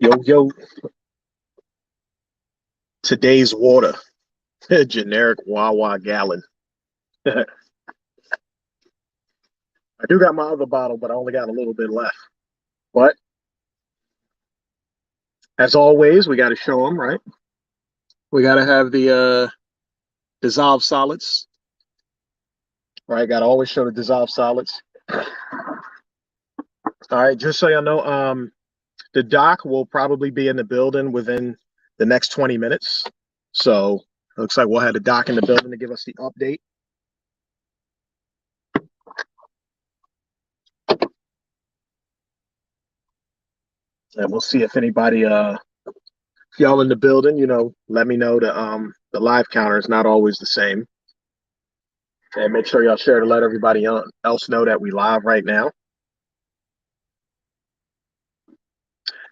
Yo, yo, today's water, generic Wawa gallon. I do got my other bottle, but I only got a little bit left. But as always, we got to show them, right? We got to have the dissolved solids, right? Got to always show the dissolved solids. All right, just so y'all know, the doc will probably be in the building within the next 20 minutes. So it looks like we'll have the doc in the building to give us the update. And we'll see if anybody if y'all in the building, let me know the live counter is not always the same. And make sure y'all share to let everybody else know that we live right now.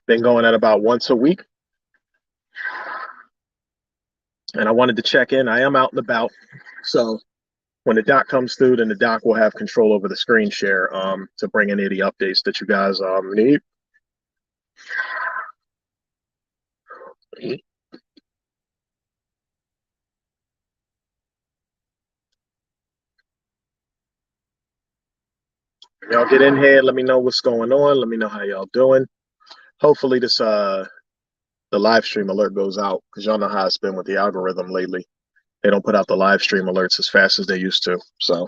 Been going at about once a week. And I wanted to check in. I am out and about. So when the doc comes through, then the doc will have control over the screen share to bring any of the updates that you guys need. Y'all get in here. Let me know what's going on. Let me know how y'all doing. Hopefully this the live stream alert goes out because y'all know how it's been with the algorithm lately. They don't put out the live stream alerts as fast as they used to. So,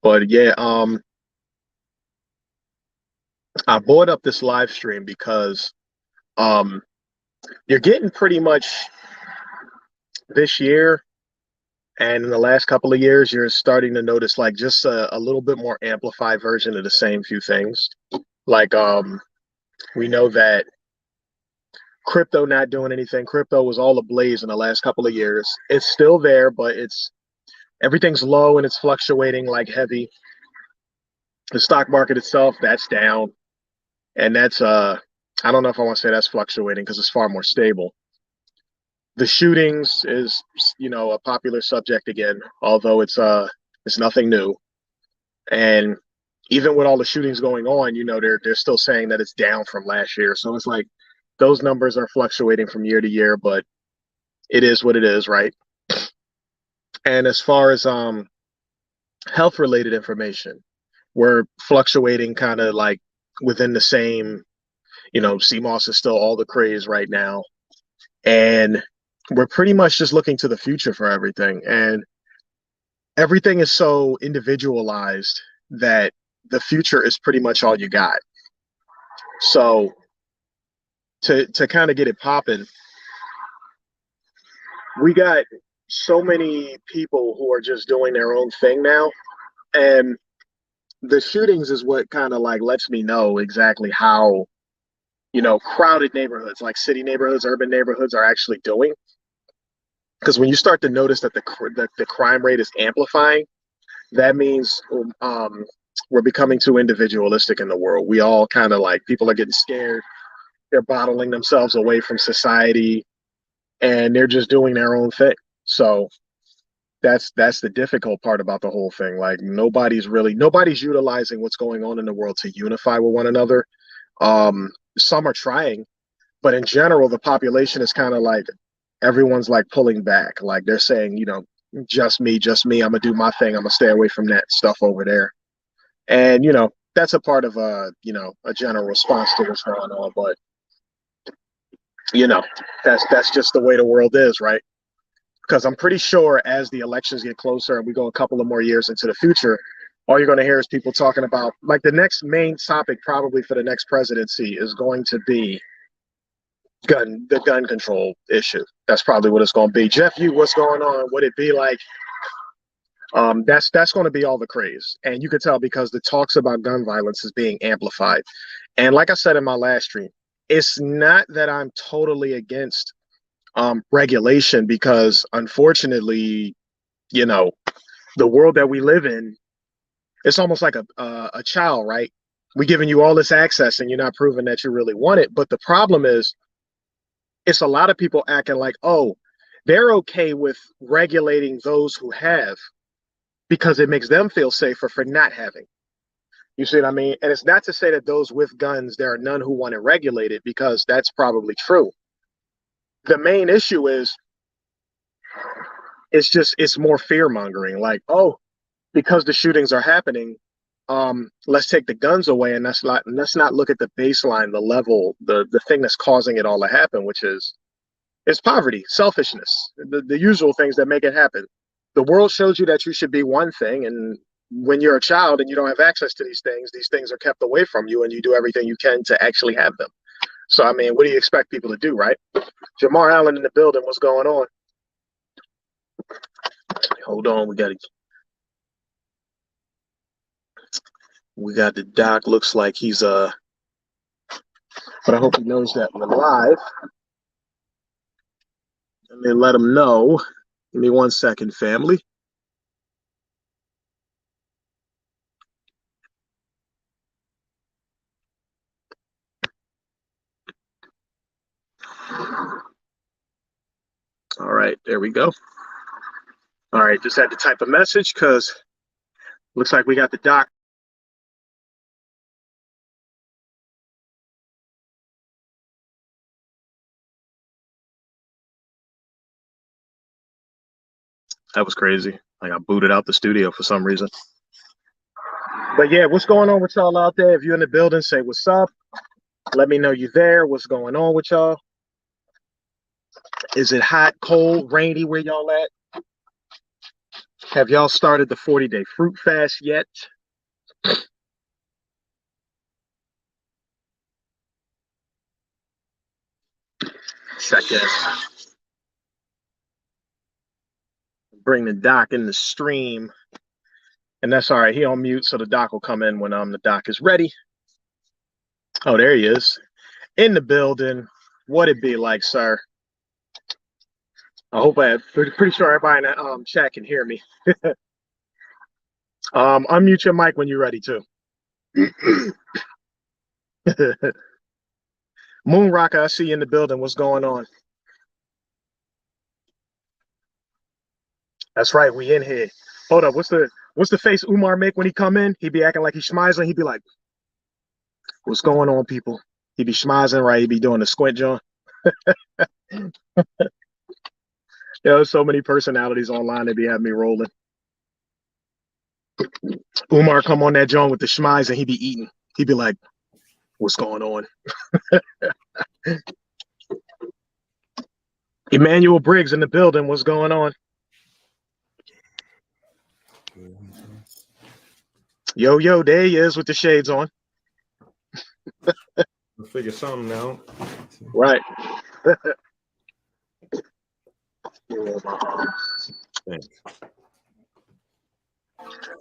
but yeah, I brought up this live stream because you're getting pretty much this year and in the last couple of years, you're starting to notice like just a little bit more amplified version of the same few things. Like we know that crypto not doing anything. Crypto was all ablaze in the last couple of years. It's still there, but everything's low and it's fluctuating like heavy. The stock market itself, that's down. And that's I don't know if I want to say that's fluctuating because it's far more stable. The shootings is, a popular subject again, although it's nothing new. And even with all the shootings going on, they're still saying that it's down from last year. So it's like those numbers are fluctuating from year to year, but it is what it is, right? And as far as health related information, we're fluctuating kind of like within the same, CMOS is still all the craze right now. And we're pretty much just looking to the future for everything. And everything is so individualized that the future is pretty much all you got. So to kind of get it popping, we got so many people who are just doing their own thing now. And the shootings is what kind of like lets me know exactly how, crowded neighborhoods like city neighborhoods, urban neighborhoods are actually doing. Because when you start to notice that the crime rate is amplifying, that means we're becoming too individualistic in the world. We all kind of like people are getting scared. They're bottling themselves away from society, and they're just doing their own thing. So that's the difficult part about the whole thing. Like nobody's utilizing what's going on in the world to unify with one another. Some are trying, but in general, the population is kind of like everyone's like pulling back. Like they're saying, just me. I'm gonna do my thing. I'm gonna stay away from that stuff over there. And that's a part of a general response to what's going on. But that's just the way the world is, right? Because I'm pretty sure as the elections get closer and we go a couple of more years into the future, all you're going to hear is people talking about like the next main topic probably for the next presidency is going to be the gun control issue. That's probably what it's going to be. Jeff, what's going on? Would it be like that's going to be all the craze, and you could tell because the talks about gun violence is being amplified. And like I said in my last stream, it's not that I'm totally against regulation because unfortunately, the world that we live in, it's almost like a child, right? We're giving you all this access and you're not proving that you really want it. But the problem is, it's a lot of people acting like, oh, they're okay with regulating those who have because it makes them feel safer for not having. You see what I mean? And it's not to say that those with guns, there are none who want to regulate it, because that's probably true. The main issue is it's more fear mongering. Like, oh, because the shootings are happening, let's take the guns away, and let's not look at the baseline, the level, the thing that's causing it all to happen, which is it's poverty, selfishness, the usual things that make it happen. The world shows you that you should be one thing, and when you're a child and you don't have access to these things are kept away from you, and you do everything you can to actually have them. So, I mean, what do you expect people to do, right? Jamar Allen in the building. What's going on? Hold on, we got the doc. Looks like he's but I hope he knows that we're live. Let me let him know. Give me 1 second, family. All right, there we go. All right, just had to type a message because looks like we got the doc. That was crazy. I got booted out the studio for some reason. But yeah, what's going on with y'all out there? If you're in the building, say what's up. Let me know you're there. What's going on with y'all? Is it hot, cold, rainy where y'all at? Have y'all started the 40-day fruit fast yet? Second. Bring the doc in the stream. And that's all right. He on mute, so the doc will come in when the doc is ready. Oh, there he is. In the building. What it be like, sir? I hope pretty sure everybody in the chat can hear me. Unmute your mic when you're ready too. Moon Rocker, I see you in the building. What's going on? That's right, we in here. Hold up, what's the face Umar make when he come in? He be acting like he's schmizing. He be like, "What's going on, people?" He be schmizing, right? He be doing the squint joint. There's so many personalities online that be having me rolling. Umar come on that joint with the schmize and he be eating. He be like, "What's going on?" Emmanuel Briggs in the building. What's going on? Yo, there he is with the shades on. We'll figure something out. Right. Thanks.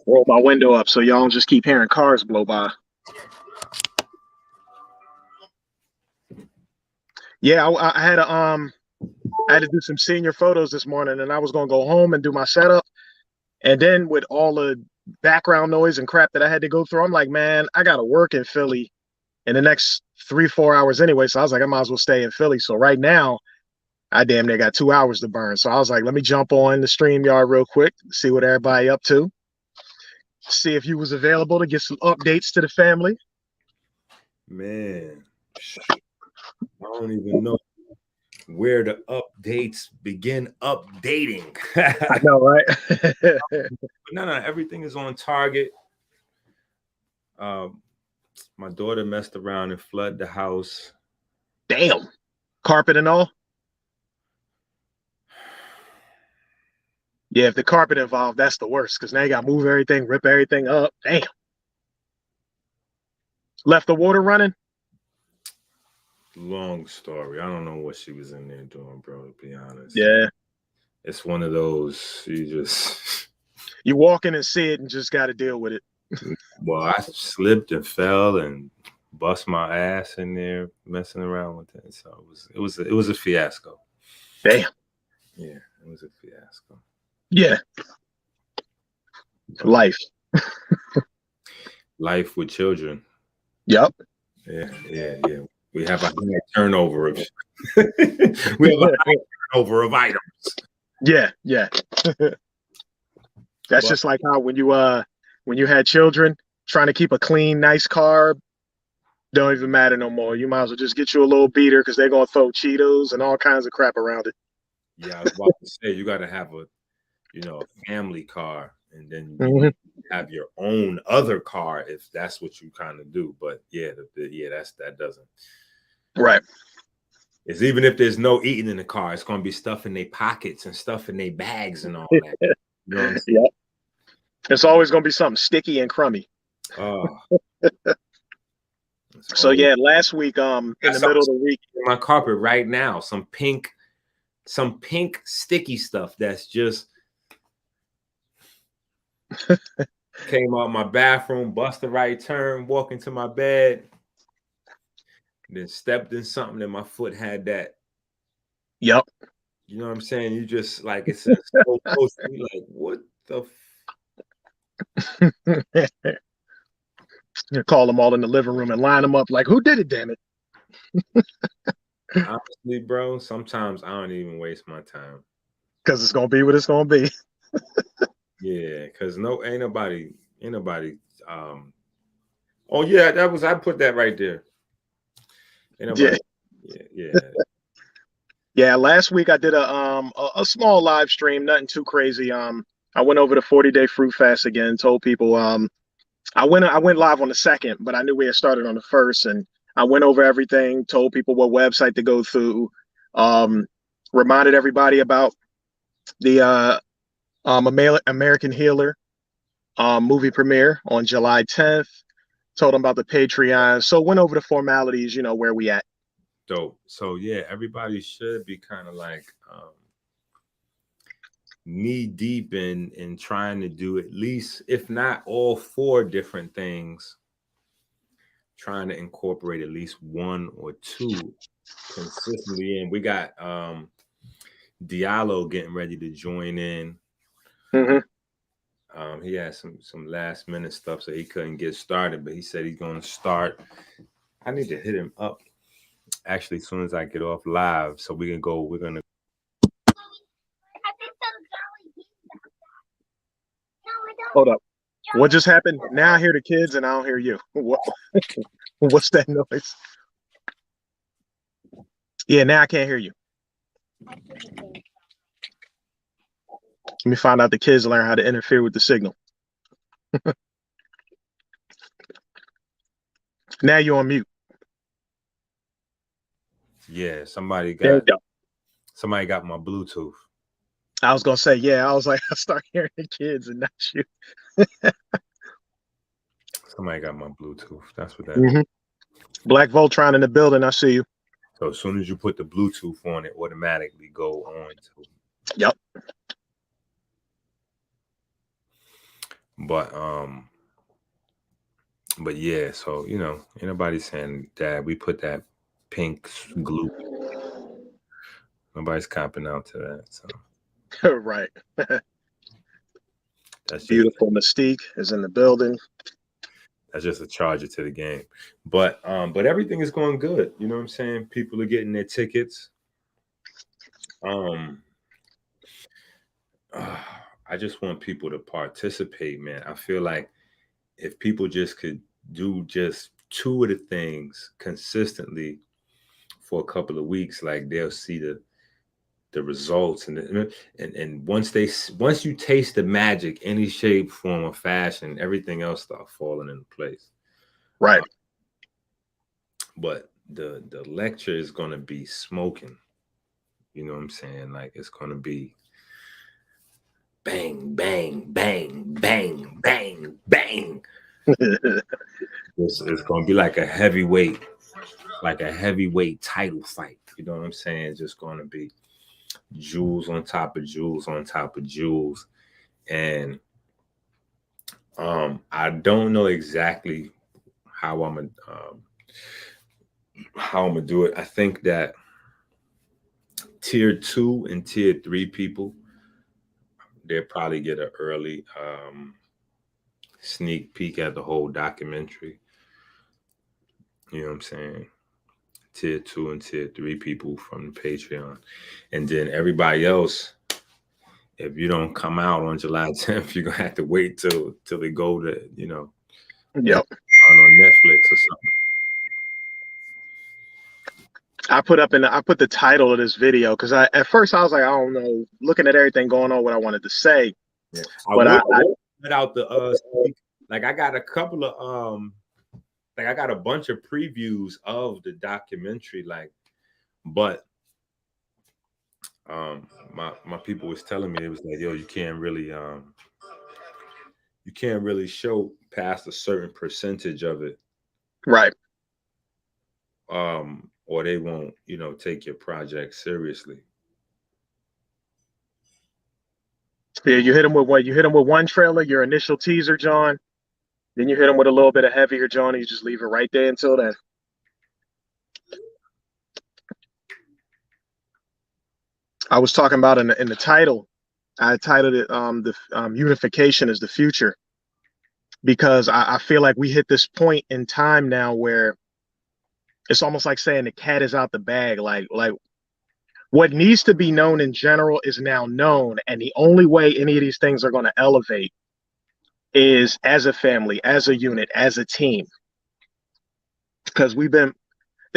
Roll my window up so y'all don't just keep hearing cars blow by. Yeah, I had to do some senior photos this morning, and I was gonna go home and do my setup. And then with all the background noise and crap that I had to go through, I'm like, man, I gotta work in Philly in the next 3-4 hours anyway. So I was like, I might as well stay in Philly. So right now, I damn near got 2 hours to burn. So I was like, let me jump on the StreamYard real quick, see what everybody up to. See if you was available to get some updates to the family. Man, I don't even know where the updates begin updating. I know, right? No, everything is on target. My daughter messed around and flooded the house. Damn. Carpet and all? Yeah, if the carpet involved, that's the worst, because now you got to move everything, rip everything up. Damn. Left the water running? Long story. I don't know what she was in there doing, bro, to be honest. Yeah. It's one of those, You walk in and see it and just got to deal with it. Well, I slipped and fell and bust my ass in there messing around with it. So it was a fiasco. Damn. Yeah, it was a fiasco. Yeah. Life. Life with children. Yep. Yeah. We have a high turnover of items. Yeah. That's just like how when you had children trying to keep a clean, nice car don't even matter no more. You might as well just get you a little beater because they're gonna throw Cheetos and all kinds of crap around it. Yeah, I was about to say you got to have a a family car, and then Mm-hmm. have your own other car if that's what you kind of do. But yeah, that doesn't. Right. It's even if there's no eating in the car, it's gonna be stuff in their pockets and stuff in their bags and all that. You know what I'm saying? Yeah. It's always gonna be something sticky and crummy. Oh, So yeah, last week, in the middle of the week, in my carpet right now, some pink sticky stuff that's just came out my bathroom, bust the right turn, walk into my bed, then stepped in something and my foot had that. Yep. You know what I'm saying? You just like it's so close to me, like what the You call them all in the living room and line them up like, who did it, damn it? honestly, bro, sometimes I don't even waste my time. Because it's gonna be what it's gonna be. Yeah, because ain't nobody oh yeah, I put that right there. Ain't nobody, yeah. Yeah, last week I did a small live stream, nothing too crazy. I went over the 40-day fruit fast again, told people I went live on the second, but I knew we had started on the first, and I went over everything, told people what website to go through, um, reminded everybody about the American Healer movie premiere on July 10th. Told them about the Patreon. So went over the formalities, where we at. Dope. So yeah, everybody should be kind of like knee deep in trying to do at least, if not all 4 different things, trying to incorporate at least 1 or 2 consistently. And we got Diallo getting ready to join in. Mm-hmm. He had some last minute stuff, so he couldn't get started, but he said he's going to start. I need to hit him up actually as soon as I get off live, so we can go. We're gonna. Hold up. What just happened? Now I hear the kids and I don't hear you. What's that noise? Yeah, now I can't hear you. Let me find out the kids learn how to interfere with the signal. Now you're on mute. Yeah, somebody got my Bluetooth. I was gonna say, yeah. I was like, I start hearing the kids and not you. Somebody got my Bluetooth. That's what that is. Black Voltron in the building. I see you. So as soon as you put the Bluetooth on, it automatically go on to. Yep. But yeah, so anybody saying that we put that pink glue. Nobody's copping out to that. So right. That's beautiful. Mystique is in the building. That's just a charger to the game. But everything is going good. You know what I'm saying? People are getting their tickets. I just want people to participate, man. I feel like if people just could do just 2 of the things consistently for a couple of weeks, like they'll see the results and once you taste the magic, any shape, form, or fashion, everything else start falling into place. Right. But the lecture is going to be smoking. You know what I'm saying? Like it's going to be bang, bang, bang, bang, bang, bang. It's going to be like a heavyweight title fight. You know what I'm saying? It's just going to be jewels on top of jewels on top of jewels. And I don't know exactly how I'm gonna do it. I think that tier 2 and tier 3 people, they'll probably get an early sneak peek at the whole documentary. You know what I'm saying? Tier 2 and tier 3 people from the Patreon. And then everybody else, if you don't come out on July 10th, you're gonna have to wait till they go to, Yep. on Netflix or something. I put the title of this video because at first I was like, I don't know, looking at everything going on, what I wanted to say. Yeah. I But would put out the like I got a couple of like I got a bunch of previews of the documentary, like, but my people was telling me, it was like, yo, you can't really show past a certain percentage of it, right. or they won't, take your project seriously. Yeah, you hit them with what? You hit them with one trailer, your initial teaser, John. Then you hit them with a little bit of heavier, John, and you just leave it right there until then. I was talking about in the title. I titled it the Unification Is The Future, because I feel like we hit this point in time now where it's almost like saying the cat is out the bag. Like what needs to be known in general is now known, and the only way any of these things are going to elevate is as a family, as a unit, as a team. Because the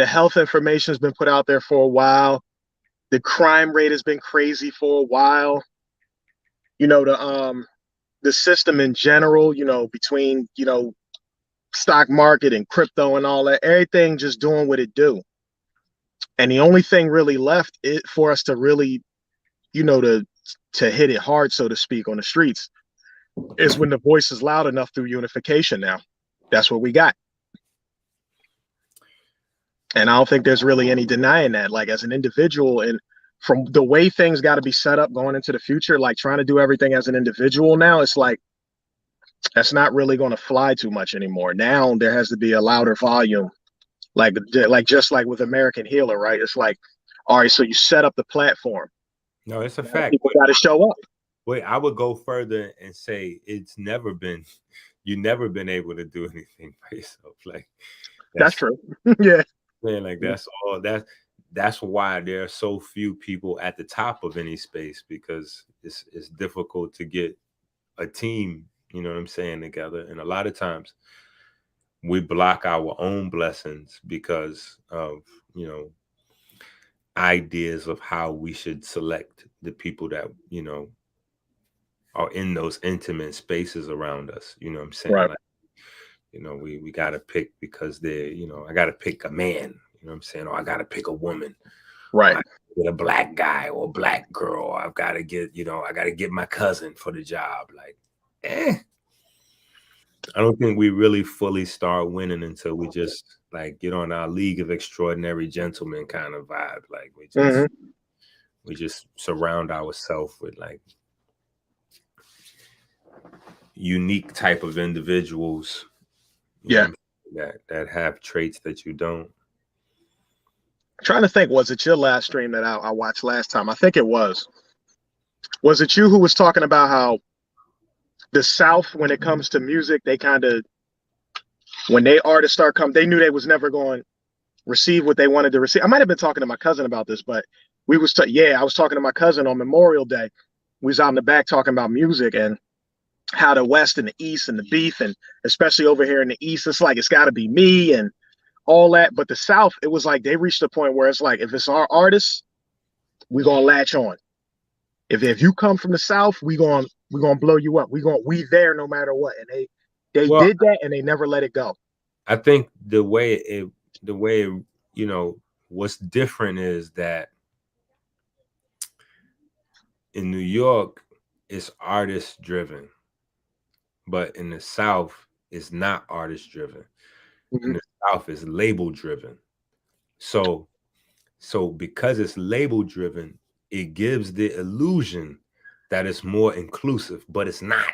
health information has been put out there for a while. The crime rate has been crazy for a while. The system in general, between, stock market and crypto and all that, everything just doing what it do. And the only thing really left for us to really, to hit it hard, so to speak, on the streets is when the voice is loud enough through unification. Now, that's what we got. And I don't think there's really any denying that. Like, as an individual, and from the way things got to be set up going into the future, like trying to do everything as an individual now, it's like that's not really going to fly too much anymore. Now there has to be a louder volume, like just like with American Healer, right? It's like, all right, so you set up the platform. No, it's a fact. People got to show up. Wait, I would go further and say you've never been able to do anything by yourself. Like, that's true. Yeah. Man, like that's why there are so few people at the top of any space, because it's difficult to get a team, you know what I'm saying, together. And a lot of times we block our own blessings because of, ideas of how we should select the people that, are in those intimate spaces around us. You know what I'm saying? Right. Like, we got to pick because they're, I got to pick a man, you know what I'm saying? Or I got to pick a woman. Right. Get a black guy or a black girl. I've got to get, I got to get my cousin for the job. Like, I don't think we really fully start winning until we just like get on our League of Extraordinary Gentlemen kind of vibe. Like we just surround ourselves with like unique type of individuals. Yeah. That have traits that you don't. I'm trying to think, was it your last stream that I watched last time? I think it was. Was it you who was talking about how the South, when it comes to music, they kind of, when they artists start coming, they knew they was never going to receive what they wanted to receive. I might have been talking to my cousin about this, but I was talking to my cousin on Memorial Day. We was out in the back talking about music and how the West and the East and the beef, and especially over here in the East, it's like it's got to be me and all that. But the South, it was like they reached a point where it's like, if it's our artists, we're gonna latch on. If you come from the South, we're gonna blow you up. We there no matter what. And they did that, and they never let it go. I think the way what's different is that in New York, it's artist driven, but in the South, it's not artist driven. In the South, it's label driven. So because it's label driven, it gives the illusion that it's more inclusive, but it's not.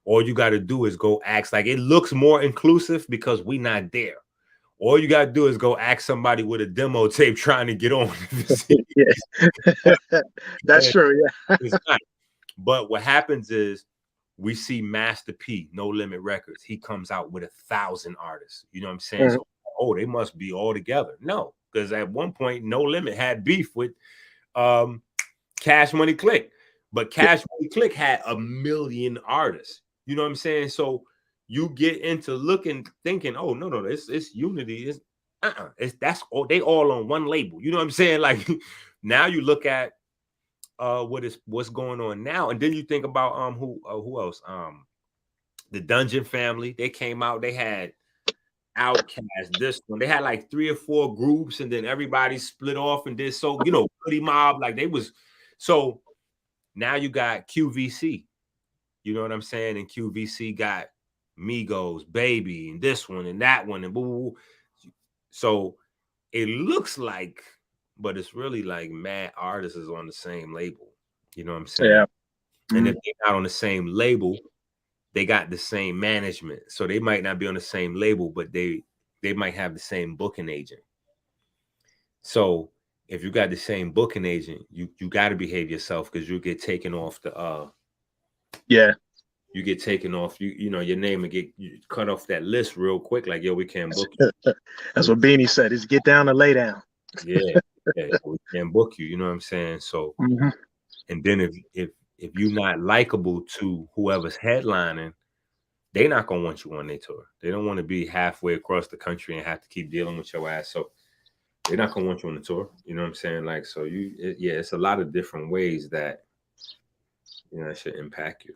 All you got to do is go ask, like, it looks more inclusive because we not there. All you got to do is go ask somebody with a demo tape trying to get on. That's true. Yeah. It's not. But what happens is we see Master P, No Limit Records. He comes out with 1,000 artists. You know what I'm saying? So, they must be all together. No, because at one point, No Limit had beef with Cash Money Click. But Cash Money Click had 1 million artists. You know what I'm saying? So you get into thinking, oh no, it's Unity. It's that's all they all on one label. You know what I'm saying? Like now you look at what's going on now, and then you think about who else? The Dungeon Family. They came out, they had Outcast, this one. They had like 3 or 4 groups, and then everybody split off and did so, Hoodie Mob, like they was so now you got QVC, you know what I'm saying? And QVC got Migos, Baby, and this one and that one, and boo. So it looks like, but it's really like mad artists is on the same label. You know what I'm saying? Yeah. And if they're not on the same label, they got the same management. So they might not be on the same label, but they might have the same booking agent. So if you got the same booking agent, you got to behave yourself, because you'll get taken off the you get taken off, your name will get cut off that list real quick. Like, yo, we can't book you. That's what Beanie said, is get down and lay down. Yeah, we can't book you. You know what I'm saying? So, and then if you're not likable to whoever's headlining, they're not gonna want you on their tour. They don't want to be halfway across the country and have to keep dealing with your ass. So they're not gonna want you on the tour. You know what I'm saying? Like, so it's a lot of different ways that it should impact you.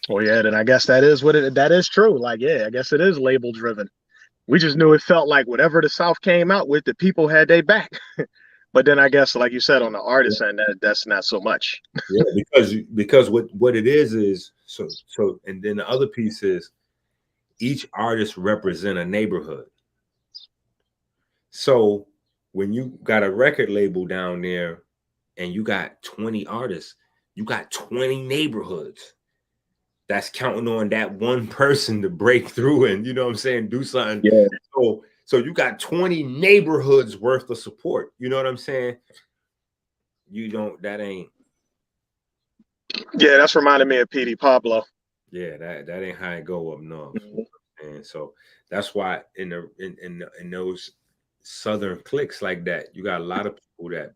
Well, yeah, then I guess that is true. Like, yeah, I guess it is label driven. We just knew it felt like whatever the South came out with, the people had their back. But then I guess, like you said, on the artist end, that's not so much. Yeah, because what it is so, and then the other piece is each artist represent a neighborhood. So when you got a record label down there and you got 20 artists, you got 20 neighborhoods that's counting on that one person to break through and, you know what I'm saying, do something. Yeah. So you got 20 neighborhoods worth of support. You know what I'm saying? That ain't. Yeah, that's reminding me of P.D. Pablo. Yeah, that ain't how it go up north. And so that's why in those southern cliques like that, you got a lot of people that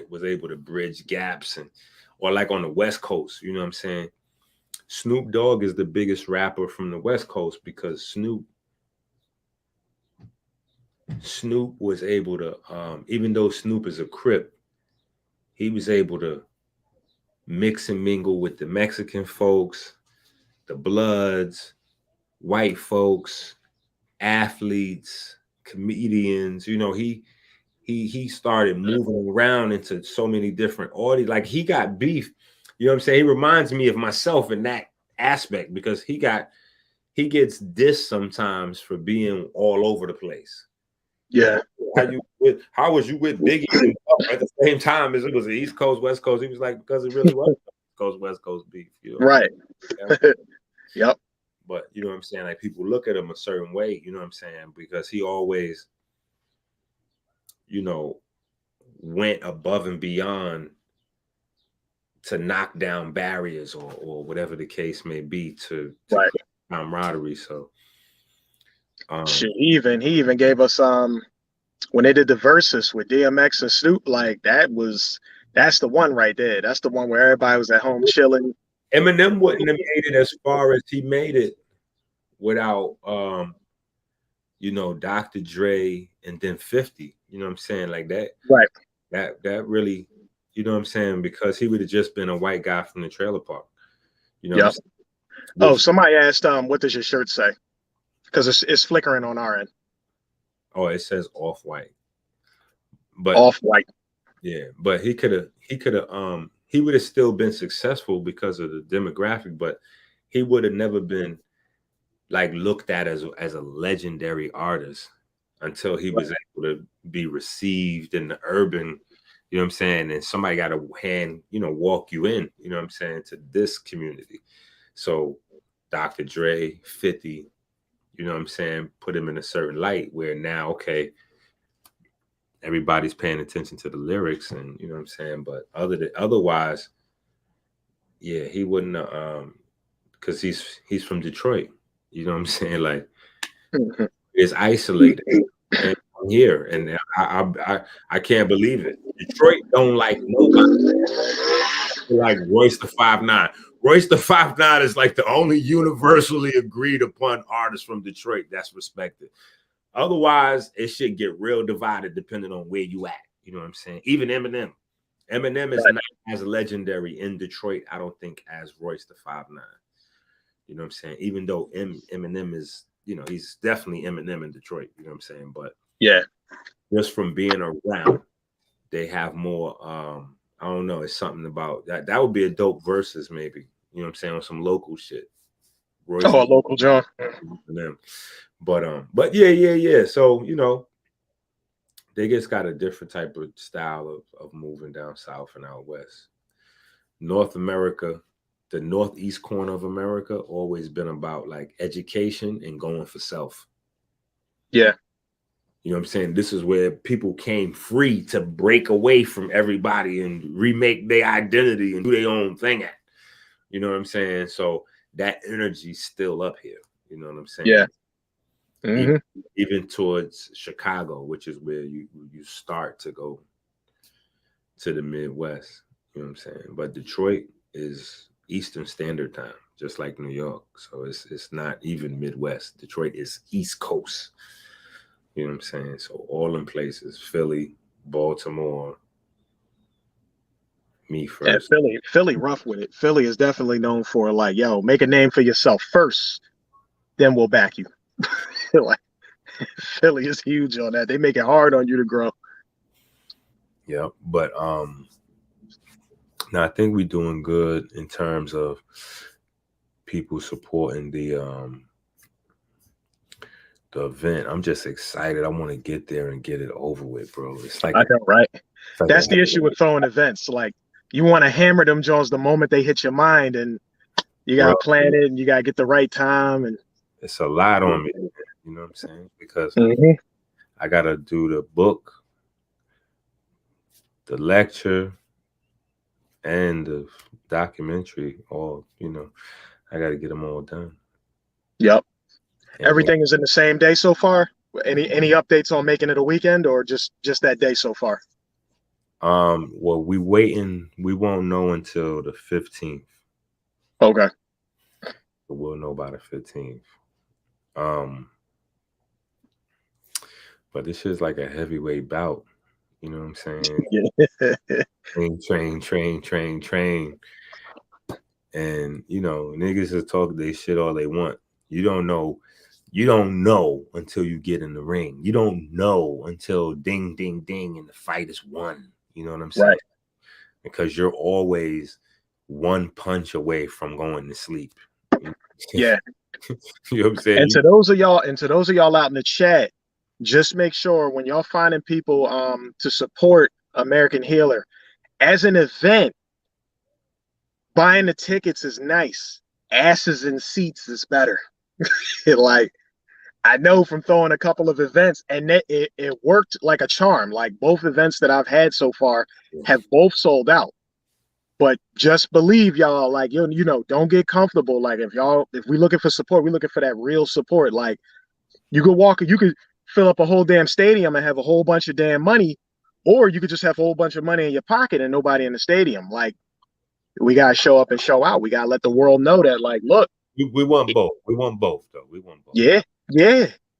was able to bridge gaps, or like on the West Coast, you know what I'm saying? Snoop Dogg is the biggest rapper from the West Coast because Snoop was able to, even though Snoop is a Crip, he was able to mix and mingle with the Mexican folks, the Bloods, white folks, athletes, comedians. He started moving around into so many different audiences. Like, he got beef. You know what I'm saying? He reminds me of myself in that aspect, because he gets dissed sometimes for being all over the place. Yeah. How was you with Biggie at the same time as it was the East Coast, West Coast? He was like, because it really was East Coast, West Coast beef. Right. Yep. But you know what I'm saying? Like, people look at him a certain way, you know what I'm saying? Because he always, went above and beyond to knock down barriers or whatever the case may be to right. camaraderie. So he even gave us when they did the verses with DMX and Snoop, like that's the one right there. That's the one where everybody was at home chilling. Eminem wouldn't have made it as far as he made it without Dr. Dre and then 50. You know what I'm saying? Like that. Right. That really, you know what I'm saying? Because he would have just been a white guy from the trailer park. You know what I'm saying? Oh, somebody asked, what does your shirt say? Because it's flickering on our end. Oh, it says off-white. But off-white. Yeah, but he would have still been successful because of the demographic, but he would have never been like looked at as a legendary artist until he was able to be received in the urban, you know what I'm saying? And somebody got a hand, walk you in, you know what I'm saying, to this community. So Dr. Dre, 50, you know what I'm saying, put him in a certain light where now, okay, everybody's paying attention to the lyrics, and you know what I'm saying. But otherwise, yeah, he wouldn't, because he's from Detroit. You know what I'm saying? Like, it's isolated and I'm here, and I can't believe it. Detroit don't like nobody. Like Royce the 5'9". Royce the 5'9" is like the only universally agreed upon artist from Detroit that's respected. Otherwise, it should get real divided depending on where you at. You know what I'm saying? Even Eminem. Eminem is not as legendary in Detroit, I don't think, as Royce the 5'9". You know what I'm saying? Even though Eminem is, he's definitely Eminem in Detroit. You know what I'm saying? But yeah, just from being around, they have more. I don't know. It's something about that. That would be a dope versus, maybe. You know what I'm saying? On some local shit. Royce a local John. But yeah. So they just got a different type of style of moving down south and out west. North America, the northeast corner of America, always been about like education and going for self. Yeah. You know what I'm saying? This is where people came free to break away from everybody and remake their identity and do their own thing at. You know what I'm saying? So that energy's still up here. You know what I'm saying? Yeah. Mm-hmm. Even towards Chicago, which is where you start to go to the Midwest. You know what I'm saying? But Detroit is Eastern Standard Time, just like New York. So it's not even Midwest. Detroit is East Coast. You know what I'm saying? So all in places, Philly, Baltimore, me first. Yeah, Philly rough with it. Philly is definitely known for like, yo, make a name for yourself first, then we'll back you. Like, Philly is huge on that. They make it hard on you to grow. Yeah, but now I think we're doing good in terms of people supporting the event. I'm just excited. I want to get there and get it over with, bro. It's like I know, right? That's the issue with throwing events. Like, you want to hammer them Jones the moment they hit your mind, and you got to plan it, and you got to get the right time. And it's a lot on me, you know what I'm saying? Because I got to do the book, the lecture, and the documentary. All, I got to get them all done. Yep. And everything is in the same day so far? Any updates on making it a weekend, or just that day so far? Well, we won't know until the 15th. Okay. But we'll know by the 15th. But this is like a heavyweight bout. You know what I'm saying? Train. And niggas will talk their shit all they want. You don't know until you get in the ring. You don't know until ding, ding, ding, and the fight is won. You know what I'm saying? Right. Because you're always one punch away from going to sleep. Yeah. You know what I'm saying? And to those of y'all out in the chat, just make sure when y'all finding people to support American Healer, as an event, buying the tickets is nice. Asses in seats is better. Like, I know from throwing a couple of events, and it worked like a charm. Like, both events that I've had so far have both sold out. But just believe, y'all, like, don't get comfortable. Like, if we're looking for support, we're looking for that real support. Like, you could fill up a whole damn stadium and have a whole bunch of damn money, or you could just have a whole bunch of money in your pocket and nobody in the stadium. Like, we got to show up and show out. We got to let the world know that, like, look. We want both. We want both, though. We want both. Yeah.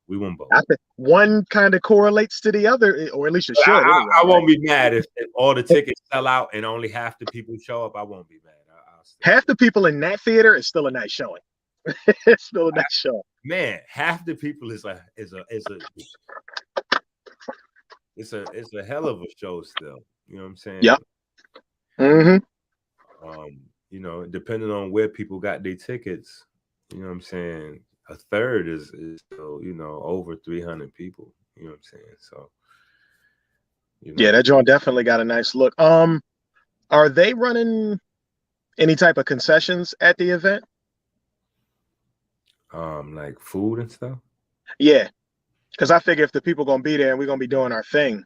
We want both. I think one kind of correlates to the other, or at least it should. I won't be mad if all the tickets sell out and only half the people show up. I won't be mad. Half the people in that theater is still a nice showing. It's still a nice show. Man, half the people is a hell of a show still. You know what I'm saying? Yep. Depending on where people got their tickets, you know what I'm saying, a third is still, over 300 people. You know what I'm saying? So yeah, that joint definitely got a nice look. Are they running any type of concessions at the event? Like food and stuff? Yeah. Because I figure if the people gonna be there and we're gonna be doing our thing.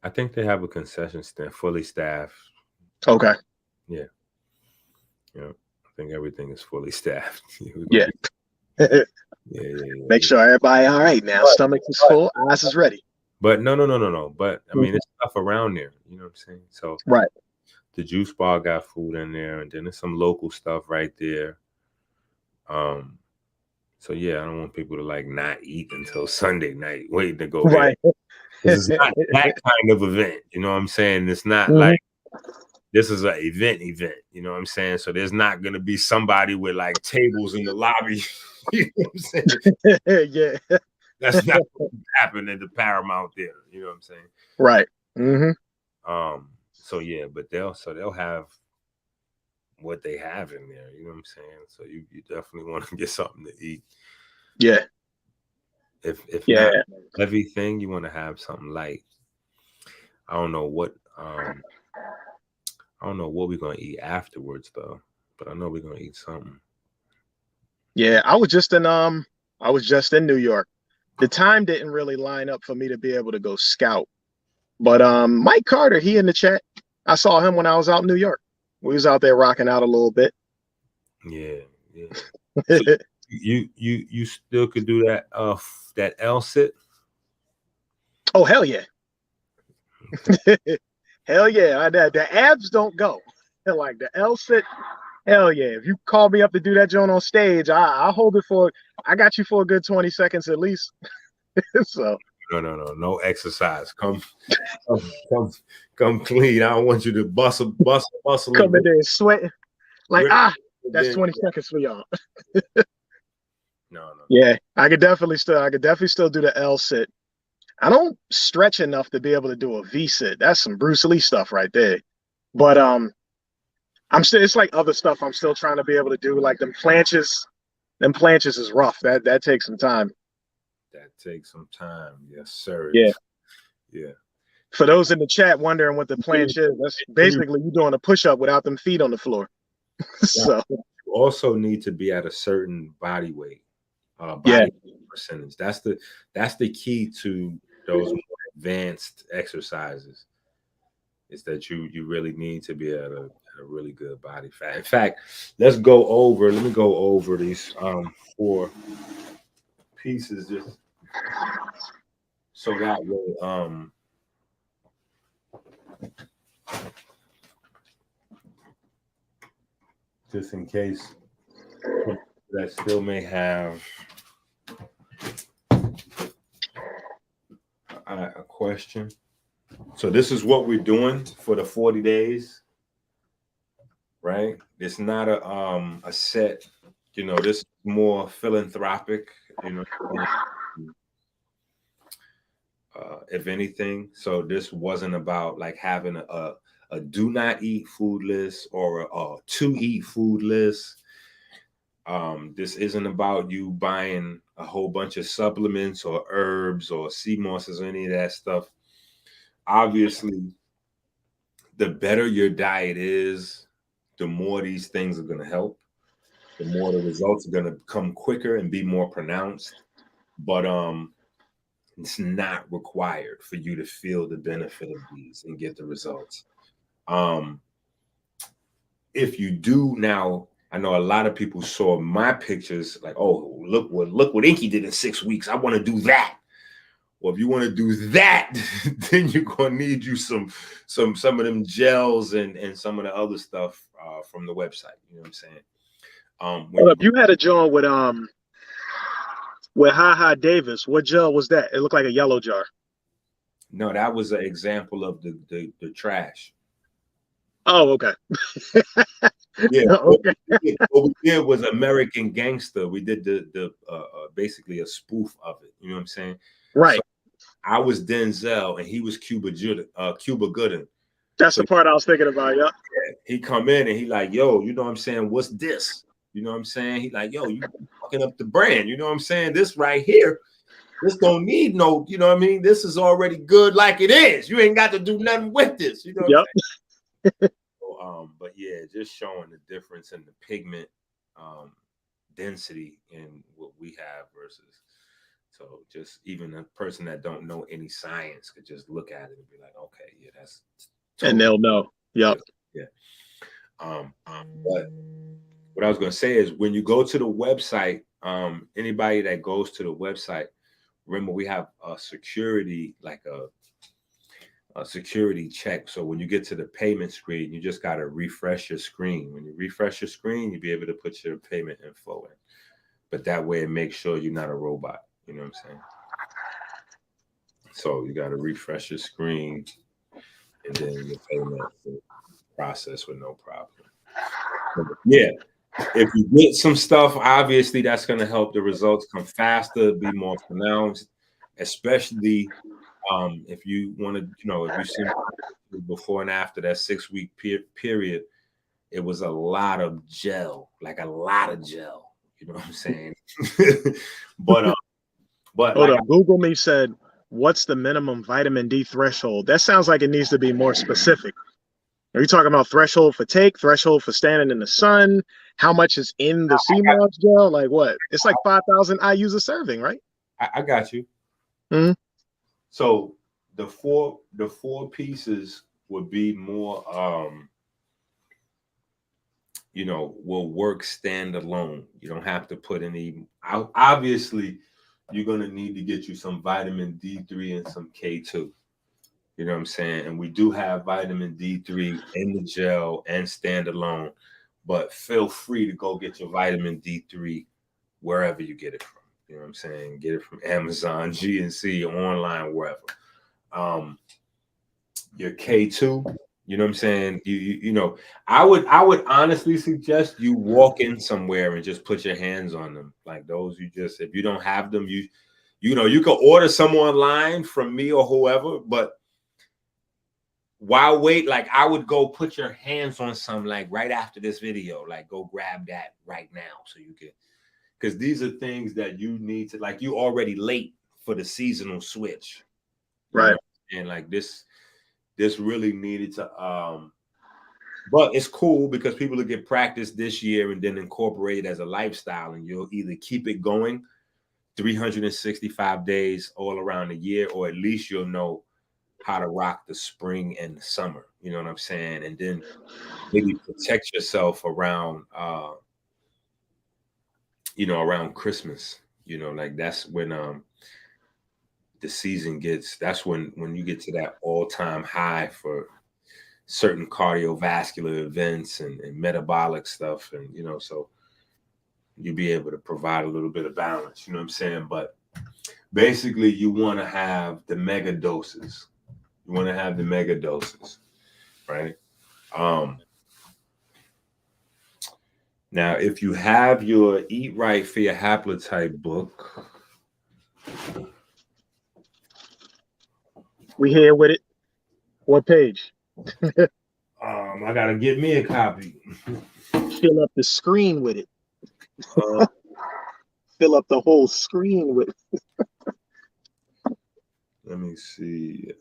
I think they have a concession stand fully staffed. Okay. Yeah. I think everything is fully staffed. Yeah. Make sure everybody all right now. Stomach is full, eyes is ready. But no. But I mean, it's stuff around there. You know what I'm saying? So right. the juice bar got food in there, and then there's some local stuff right there. So yeah, I don't want people to like not eat until Sunday night waiting to go there. Right. This is not that kind of event. You know what I'm saying? It's not Mhm. like this is an event. You know what I'm saying? So there's not gonna be somebody with like tables in the lobby. You know what I'm saying? Yeah. That's not what happened at the Paramount Theater. You know what I'm saying? Right. Hmm. So yeah, but they'll have what they have in there. You know what I'm saying? So you definitely want to get something to eat. Yeah. If Yeah. not everything, you want to have something light. I don't know what we're gonna eat afterwards though, but I know we're gonna eat something. Yeah. I was just in New York. The time didn't really line up for me to be able to go scout. But Mike Carter, he in the chat. I saw him when I was out in New York. We was out there rocking out a little bit. Yeah. So you still could do that that L sit? Oh, hell yeah. Hell yeah. The abs don't go. Like the L sit, hell yeah. If you call me up to do that joint on stage, I'll hold it I got you for a good 20 seconds at least. So No exercise. Come clean. I don't want you to bustle come in and there sweating. Like, rip. that's 20 seconds for y'all. No. Yeah, I could definitely still do the L sit. I don't stretch enough to be able to do a V sit. That's some Bruce Lee stuff right there. But it's like other stuff I'm still trying to be able to do. Like them planches. Them planches is rough. That takes some time. That takes some time. Yes, sir. Yeah. Yeah. For those in the chat wondering what the planche is, that's basically you doing a push-up without them feet on the floor. So you also need to be at a certain body weight, yeah, percentage. That's the key to those more advanced exercises. Is that you really need to be at a really good body fat. In fact, let me go over these 4 pieces just so that way just in case that still may have a question. So this is what we're doing for the 40 days, right? It's not a set, this is more philanthropic, if anything. So this wasn't about like having a do not eat food list or a to eat food list. This isn't about you buying a whole bunch of supplements or herbs or sea mosses or any of that stuff. Obviously, the better your diet is, the more these things are going to help. The more the results are going to come quicker and be more pronounced. But it's not required for you to feel the benefit of these and get the results. If you do now, I know a lot of people saw my pictures like, oh, look what Inky did in 6 weeks. I want to do that. Well, if you want to do that, then you're gonna need you some of them gels and some of the other stuff from the website. You know what I'm saying? hold up. You had a joint with Ha Davis. What gel was that? It looked like a yellow jar. No, that was an example of the trash. Oh, okay. Yeah. Okay. What we did was American Gangster. We did the basically a spoof of it. You know what I'm saying? Right. So I was Denzel and he was Cuba Gooding. That's So the part I was thinking about. Yeah. he come in and he like, yo, you know what I'm saying? What's this? You know what I'm saying? He like, yo, you fucking up the brand. You know what I'm saying? This right here, this don't need no, you know what I mean? This is already good like it is. You ain't got to do nothing with this. You know what I'm saying? So, but yeah, just showing the difference in the pigment density in what we have versus. So just even a person that don't know any science could just look at it and be like, okay, yeah, that's totally, and they'll know. Yep. Yeah. But what I was going to say is when you go to the website, anybody that goes to the website, remember we have a security, like security check. So when you get to the payment screen, you just got to refresh your screen. When you refresh your screen, you'll be able to put your payment info in. But that way it makes sure you're not a robot. You know what I'm saying? So you got to refresh your screen, and then your payment will process with no problem. But yeah, if you get some stuff, obviously that's going to help the results come faster, be more pronounced, especially if you want to, if you see before and after that 6-week period, it was a lot of gel, like a lot of gel. You know what I'm saying? but Hold like, up. Google Me said, what's the minimum vitamin D threshold? That sounds like it needs to be more specific. Are you talking about threshold for take, threshold for standing in the sun? How much is in the sea moss gel? Like what? It's like 5,000 IUs a serving, right? I got you. Mm-hmm. So the four pieces would be more will work standalone. You don't have to put any. Obviously, you're gonna need to get you some vitamin D3 and some K2. You know what I'm saying? And we do have vitamin D3 in the gel and standalone, but feel free to go get your vitamin D3 wherever you get it from. You know what I'm saying? Get it from Amazon, GNC, online, wherever. Your K2, you know what I'm saying? I would honestly suggest you walk in somewhere and just put your hands on them. Like those, if you don't have them, you can order some online from me or whoever, but while wait, like I would go put your hands on some like right after this video, like go grab that right now so you can, because these are things that you need to, like you already late for the seasonal switch. Right. And like this really needed to but it's cool because people will get practice this year and then incorporate it as a lifestyle, and you'll either keep it going 365 days all around the year, or at least you'll know how to rock the spring and the summer. You know what I'm saying? And then maybe protect yourself around around Christmas. Like that's when the season that's when you get to that all-time high for certain cardiovascular events and metabolic stuff, and so you'll be able to provide a little bit of balance. You know what I'm saying? But basically, you want to have the mega doses. You want to have the mega doses, right? Now, if you have your Eat Right for Your Haplotype book, we here with it. What page? I gotta get me a copy. Fill up the screen with it. Fill up the whole screen with it. Let me see.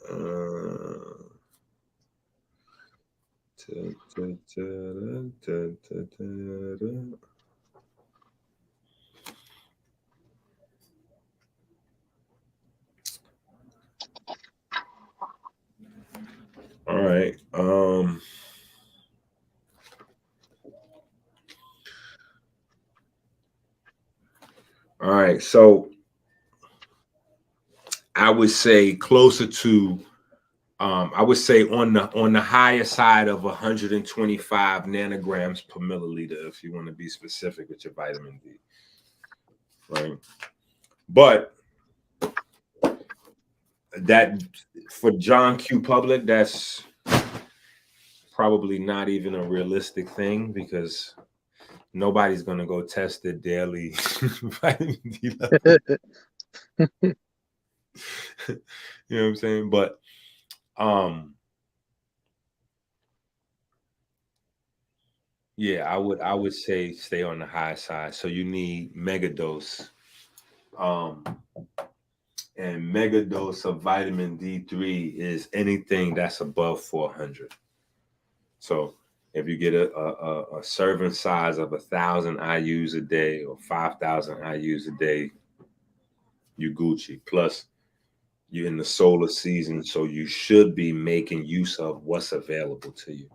All right. All right. So I would say closer to I would say on the higher side of 125 nanograms per milliliter, if you want to be specific with your vitamin D, right? But that for John Q. Public, that's probably not even a realistic thing because nobody's going to go test their daily vitamin D level. You know what I'm saying? But yeah, I would say stay on the high side. So you need mega dose. And mega dose of vitamin D3 is anything that's above 400. So if you get a serving size of 1,000 IUs a day or 5,000 IUs a day, you Gucci. Plus, you're in the solar season, so you should be making use of what's available to you.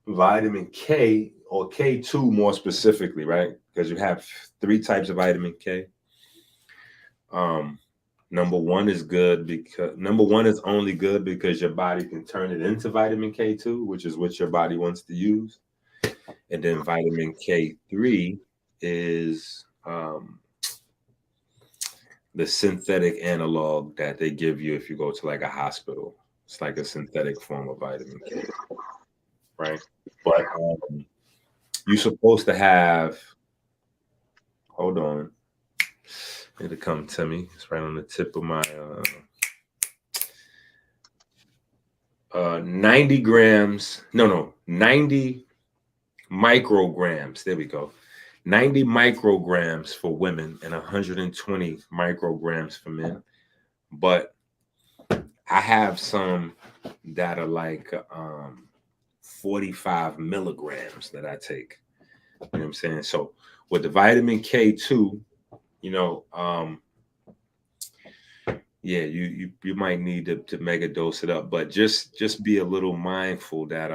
Vitamin K or K2 more specifically, right? Because you have 3 types of vitamin K. Number one is good because number one is only good because your body can turn it into vitamin K2, which is what your body wants to use. And then vitamin K3 is the synthetic analog that they give you if you go to like a hospital. It's like a synthetic form of vitamin K, right? But you're supposed to have, hold on, it'll come to me. It's right on the tip of my 90 grams. No, 90 micrograms. There we go. 90 micrograms for women and 120 micrograms for men. But I have some that are like 45 milligrams that I take. You know what I'm saying? So with the vitamin K2, you know, yeah, you might need to mega dose it up, but just be a little mindful that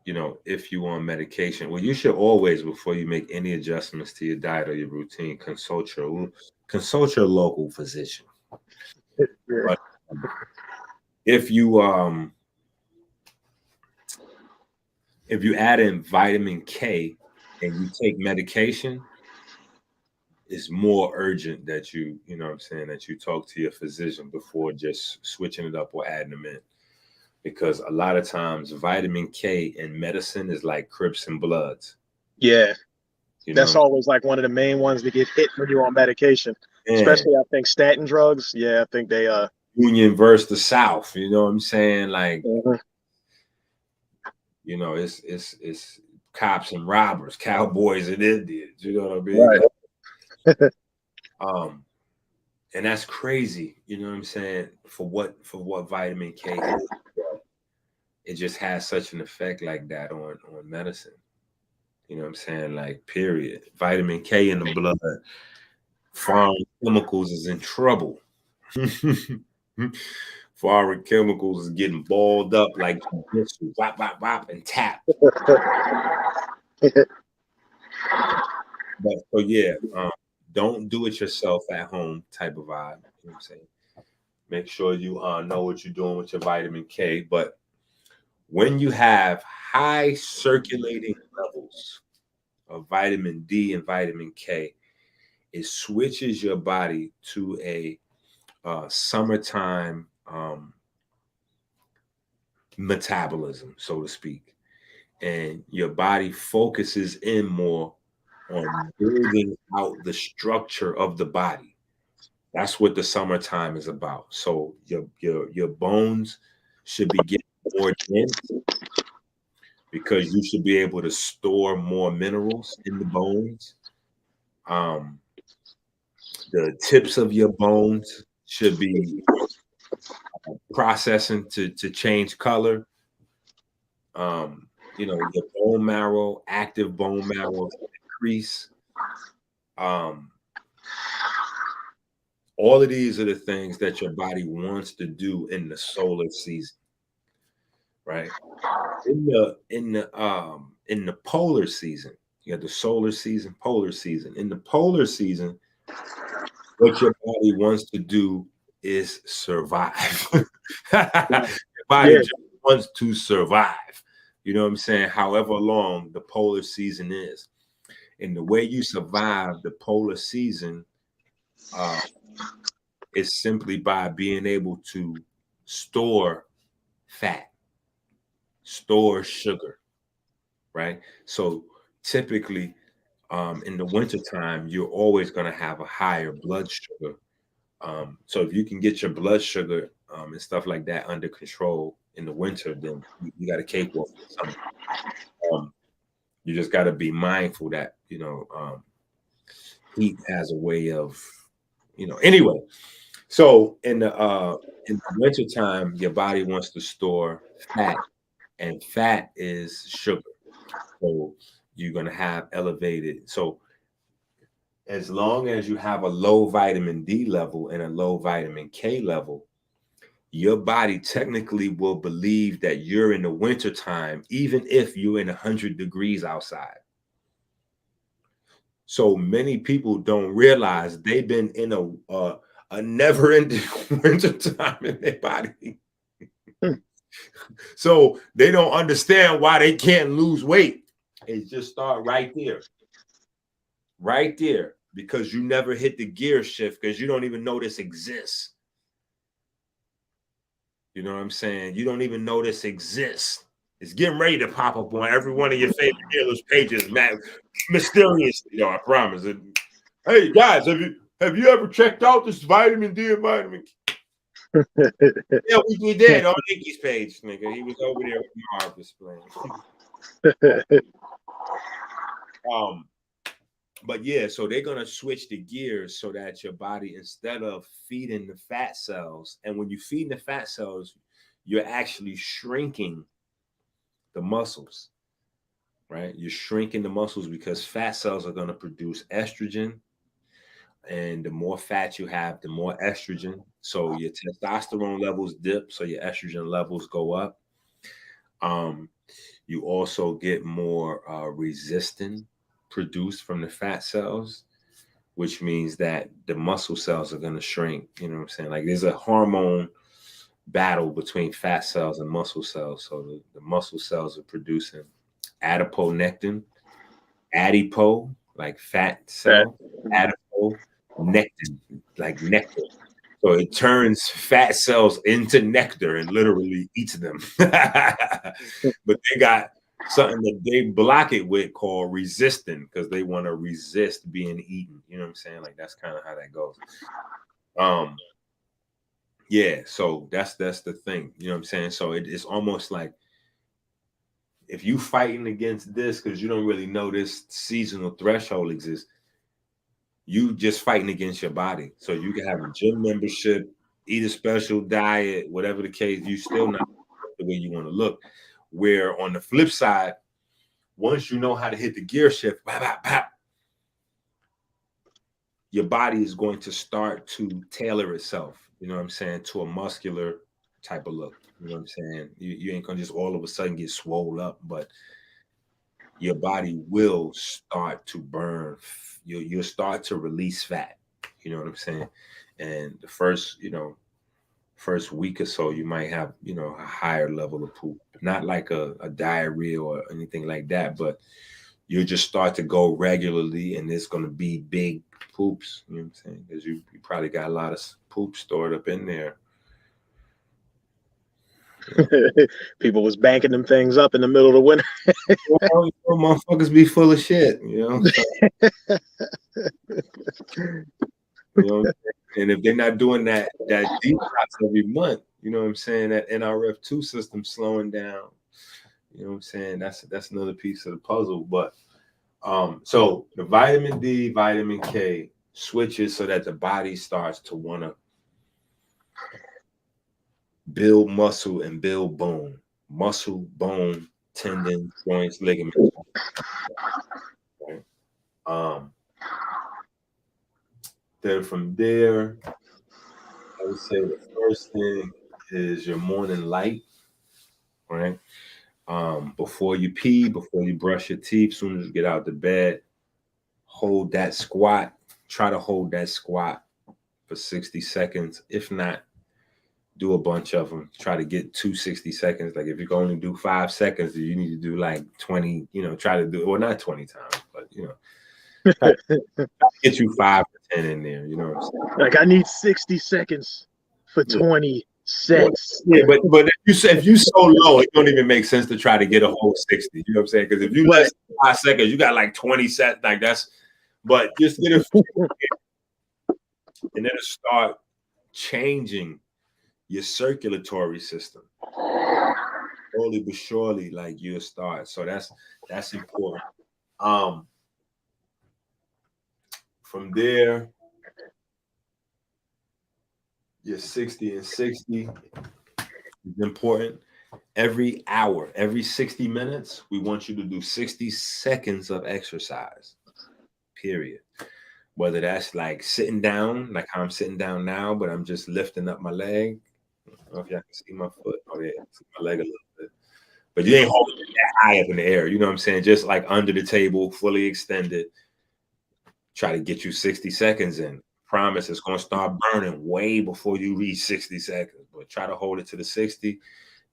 you know, if you on medication, well, you should always, before you make any adjustments to your diet or your routine, consult your local physician. Yeah. But if you add in vitamin K and you take medication, it's more urgent that you know what I'm saying, that you talk to your physician before just switching it up or adding them in. Because a lot of times vitamin K in medicine is like Crips and Bloods. Yeah. You That's know, always like one of the main ones that get hit when you're on medication. and Especially I think statin drugs. Yeah, I think they Union versus the South. You know what I'm saying? Like, mhm. you know, it's cops and robbers, cowboys and Indians. You know what I mean? Right. Um, and that's crazy. You know what I'm saying? For what vitamin K is, it just has such an effect like that on medicine. You know what I'm saying? Like, period. Vitamin K in the blood, foreign chemicals is in trouble. Foreign chemicals is getting balled up like jujitsu, whop, whop, whop, and tap. But so yeah, don't do it yourself at home type of vibe. You know what I'm saying? Make sure you know what you're doing with your vitamin K. But when you have high circulating levels of vitamin D and vitamin K, it switches your body to a summertime metabolism, so to speak. And your body focuses in more on building out the structure of the body. That's what the summertime is about. So your bones should be getting more dense because you should be able to store more minerals in the bones. Um, the tips of your bones should be processing to change color. You know, your bone marrow, active bone marrow increase. Um, all of these are the things that your body wants to do in the solar season, right? In the polar season, you have the solar season, polar season. In the polar season, what your body wants to do is survive. Your body Yeah. just wants to survive. You know what I'm saying? However long the polar season is. And the way you survive the polar season uh, is simply by being able to store fat, store sugar, right? So typically in the wintertime, you're always going to have a higher blood sugar. So if you can get your blood sugar and stuff like that under control in the winter, then you got a cakewalk in the summer. You just got to be mindful that, you know, heat has a way of, you know, anyway. So in the wintertime, your body wants to store fat, and fat is sugar. So you're gonna have elevated. So as long as you have a low vitamin D level and a low vitamin K level, your body technically will believe that you're in the wintertime, even if you're in 100 degrees outside. So many people don't realize they've been in a never-ending winter time in their body. So they don't understand why they can't lose weight. It just start right there. Right there. Because you never hit the gear shift because you don't even know this exists. You know what I'm saying? You don't even know this exists. It's getting ready to pop up on every one of your favorite dealers' pages, man. Mysteriously, yo, I promise. Hey guys, have you ever checked out this vitamin D and vitamin K? Yeah, we did on Nicky's page, nigga. He was over there with Marv displaying. But yeah, so they're gonna switch the gears so that your body, instead of feeding the fat cells, and when you feed the fat cells, you're actually shrinking the muscles, right? You're shrinking the muscles because fat cells are gonna produce estrogen, and the more fat you have, the more estrogen. So your testosterone levels dip, so your estrogen levels go up. You also get more resistin produced from the fat cells, which means that the muscle cells are going to shrink. You know what I'm saying? Like there's a hormone battle between fat cells and muscle cells. So the muscle cells are producing adiponectin, adipo, like fat cell, adipo, nectin, like nectar. So it turns fat cells into nectar and literally eats them. But they got something that they block it with called resistant because they want to resist being eaten. You know what I'm saying? Like that's kind of how that goes. Yeah, so that's the thing. You know what I'm saying? So it's almost like if you fighting against this because you don't really know this seasonal threshold exists, you just fighting against your body. So you can have a gym membership, eat a special diet, whatever the case, you still not the way you want to look. Where on the flip side, once you know how to hit the gear shift, your body is going to start to tailor itself, you know what I'm saying, to a muscular type of look. You know what I'm saying? You ain't gonna just all of a sudden get swole up, but your body will start to burn. You'll start to release fat. You know what I'm saying? And the first week or so, you might have, a higher level of poop. Not like a diarrhea or anything like that, but you'll just start to go regularly and it's going to be big poops. You know what I'm saying? Because you probably got a lot of poop stored up in there. People was banking them things up in the middle of the winter. Motherfuckers be full of shit, and if they're not doing that detox every month, you know what I'm saying, that NRF2 system slowing down, you know what I'm saying, that's another piece of the puzzle. But so the vitamin D, vitamin K switches so that the body starts to want to build muscle and build bone, tendon, joints, ligaments. Right? Then from there, I would say the first thing is your morning light, right? Before you pee, before you brush your teeth, soon as you get out of bed, hold that squat. Try to hold that squat for 60 seconds. If not, do a bunch of them. Try to get 60 seconds. Like if you can only do 5 seconds, you need to do like 20, try to do, or not 20 times, but try to get you 5 to 10 in there, you know what I'm saying? Like I need 60 seconds for 20 sets. Yeah, but if you so low, it don't even make sense to try to get a whole 60. You know what I'm saying? Because if you less than 5 seconds, you got like 20 sets. Like that's, but just get it, and then it start changing your circulatory system. Slowly but surely, like you'll start. So that's important. From there, your 60 and 60 is important. Every hour, every 60 minutes, we want you to do 60 seconds of exercise, period. Whether that's like sitting down, like how I'm sitting down now, but I'm just lifting up my leg. I don't know if y'all can see my foot. Oh, yeah, see my leg a little bit. But you ain't holding it that high up in the air. You know what I'm saying? Just like under the table, fully extended. Try to get you 60 seconds in. promise it's going to start burning way before you reach 60 seconds, but try to hold it to the 60,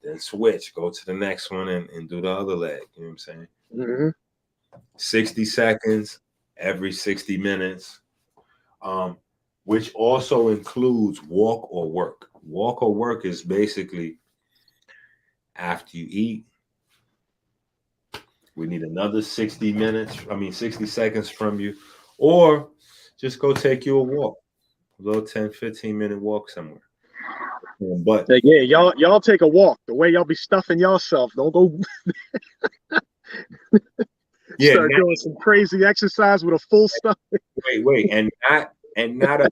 then switch, go to the next one and do the other leg. You know what I'm saying? Mm-hmm. 60 seconds every 60 minutes, which also includes walk or work. Walk or work is basically after you eat, we need another 60 seconds from you, or just go take you a walk, a little 10, 15-minute walk somewhere. But Like, yeah, y'all take a walk. The way y'all be stuffing yourself, don't go yeah, start doing some crazy exercise with a full stomach. wait, and not a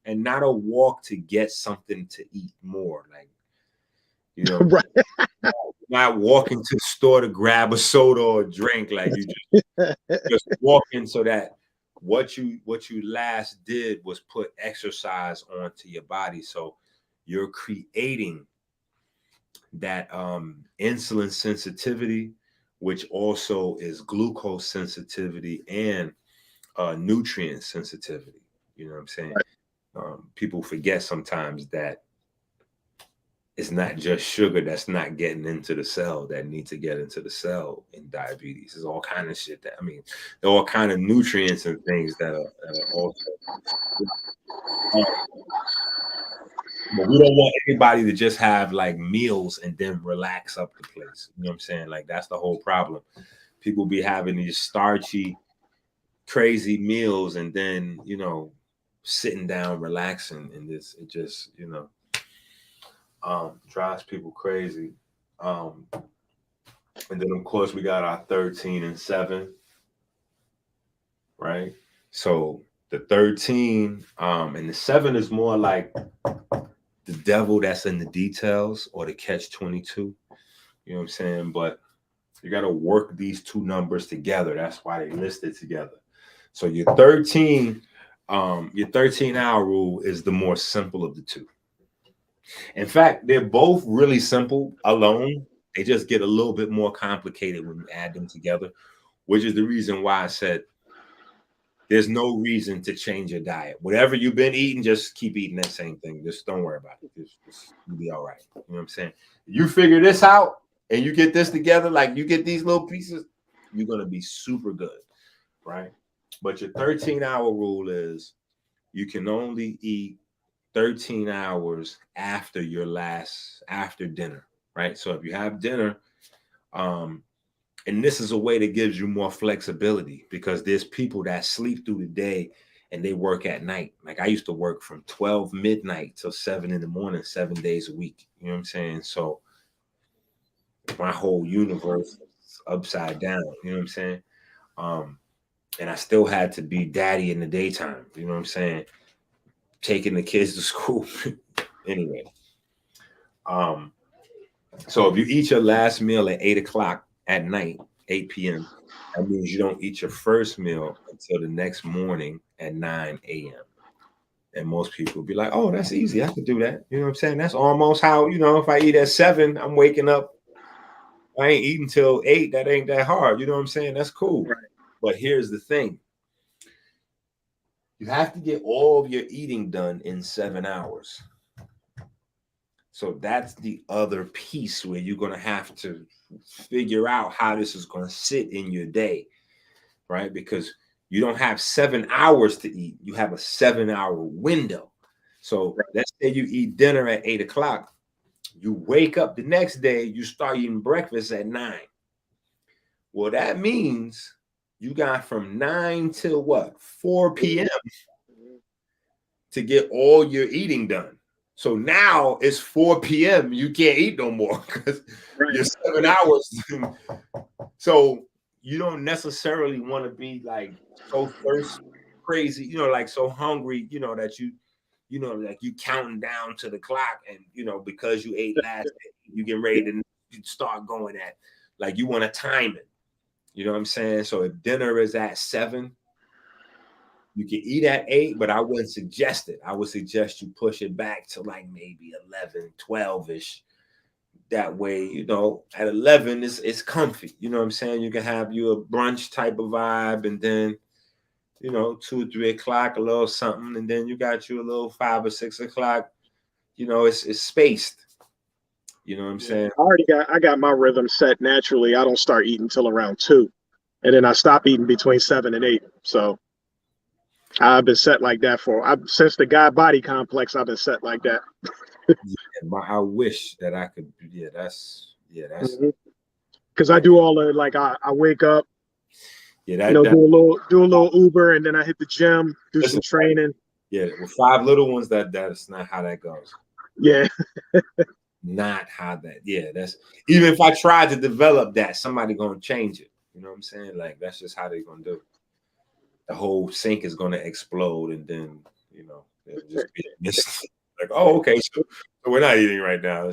and not a walk to get something to eat more, like, you know, Right. not walking to the store to grab a soda or a drink, like you just walking so that what you last did was put exercise onto your body, so you're creating that insulin sensitivity, which also is glucose sensitivity and nutrient sensitivity. You know what I'm saying? People forget sometimes that it's not just sugar that's not getting into the cell that needs to get into the cell in diabetes. There's all kind of shit that, I mean, there are all kind of nutrients and things that are also. But we don't want anybody to just have like meals and then relax up the place. You know what I'm saying? Like, that's the whole problem. People be having these starchy, crazy meals and then, sitting down, relaxing, and it just, drives people crazy. And then of course we got our 13 and 7, right? So the 13 and the 7 is more like the devil that's in the details, or the catch-22. You know what I'm saying? But you got to work these two numbers together. That's why they listed together. So your 13-hour rule is the more simple of the two. In fact, they're both really simple alone. They just get a little bit more complicated when you add them together, which is the reason why I said there's no reason to change your diet. Whatever you've been eating, just keep eating that same thing. Just don't worry about it. You'll be all right. You know what I'm saying? You figure this out and you get this together, like you get these little pieces, you're going to be super good, right? But your 13-hour rule is you can only eat 13 hours after after dinner, right? So if you have dinner, and this is a way that gives you more flexibility, because there's people that sleep through the day and they work at night. Like, I used to work from 12 midnight till 7 in the morning, 7 days a week. You know what I'm saying? So my whole universe is upside down. You know what I'm saying? And I still had to be daddy in the daytime. You know what I'm saying? Taking the kids to school. Anyway. So if you eat your last meal at 8 o'clock at night, 8 p.m., that means you don't eat your first meal until the next morning at 9 a.m. And most people will be like, oh, that's easy. I can do that. You know what I'm saying? That's almost how, if I eat at 7, I'm waking up. I ain't eating till 8. That ain't that hard. You know what I'm saying? That's cool. Right. But here's the thing. You have to get all of your eating done in 7 hours. So that's the other piece where you're going to have to figure out how this is going to sit in your day, right? Because you don't have 7 hours to eat. You have a 7-hour window. So let's say you eat dinner at 8 o'clock. You wake up the next day, you start eating breakfast at 9. Well, that means you got from 9 till what? 4 p.m. to get all your eating done. So now it's 4 p.m. You can't eat no more because you're 7 hours. So you don't necessarily want to be like so thirsty, crazy, like so hungry, that like you counting down to the clock, and because you ate last day, you get ready to start going at, like, you want to time it. You know what I'm saying? So if dinner is at 7, you can eat at 8, but I wouldn't suggest it. I would suggest you push it back to like maybe 11, 12-ish. That way, at 11, it's comfy. You know what I'm saying? You can have you a brunch type of vibe, and then you know, 2 or 3 o'clock, a little something, and then you got you a little 5 or 6 o'clock. You know, it's spaced. You know what I'm saying? I got my rhythm set naturally. I don't start eating until around 2. And then I stop eating between 7 and 8. So I've been set like that since the guy body complex. I've been set like that. Yeah, I wish that I could. Yeah, that's Because I like do all the like I wake up, yeah you know, that do a little Uber, and then I hit the gym, do some listen, training. yeah, with 5 little ones, that's not how that goes. Yeah, Not how that. Yeah, that's even if I tried to develop that, somebody gonna change it. You know what I'm saying? Like that's just how they're gonna do it. The whole sink is gonna explode, and then you know it'll just be like, oh, okay, so we're not eating right now. You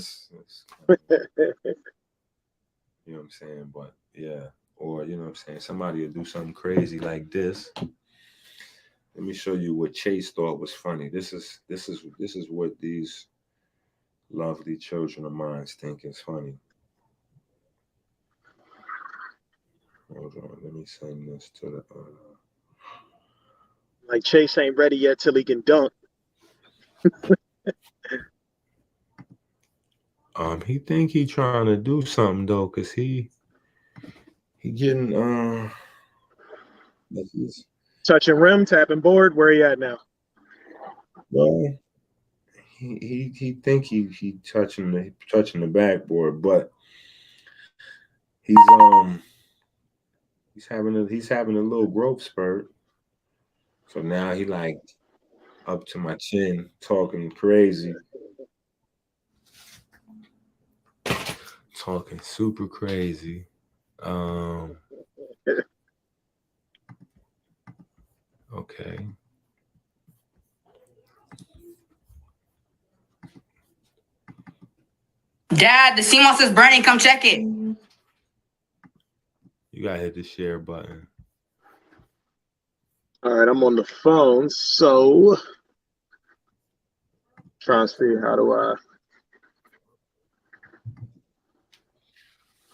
know what I'm saying? But yeah, or you know what I'm saying, somebody will do something crazy like this. Let me show you what Chase thought was funny. This is what these lovely children of mine think is funny. Hold on, let me send this to the. like Chase ain't ready yet till he can dunk. He think he trying to do something though, cause he getting he's, Touching rim, tapping board. Where he at now? well, he think he touching the backboard, but he's he's having a little growth spurt. So now he like up to my chin, talking crazy, talking super crazy. Okay. Dad, the CMOS is burning. Come check it. You gotta hit the share button. All right, I'm on the phone, so trying to see how do I.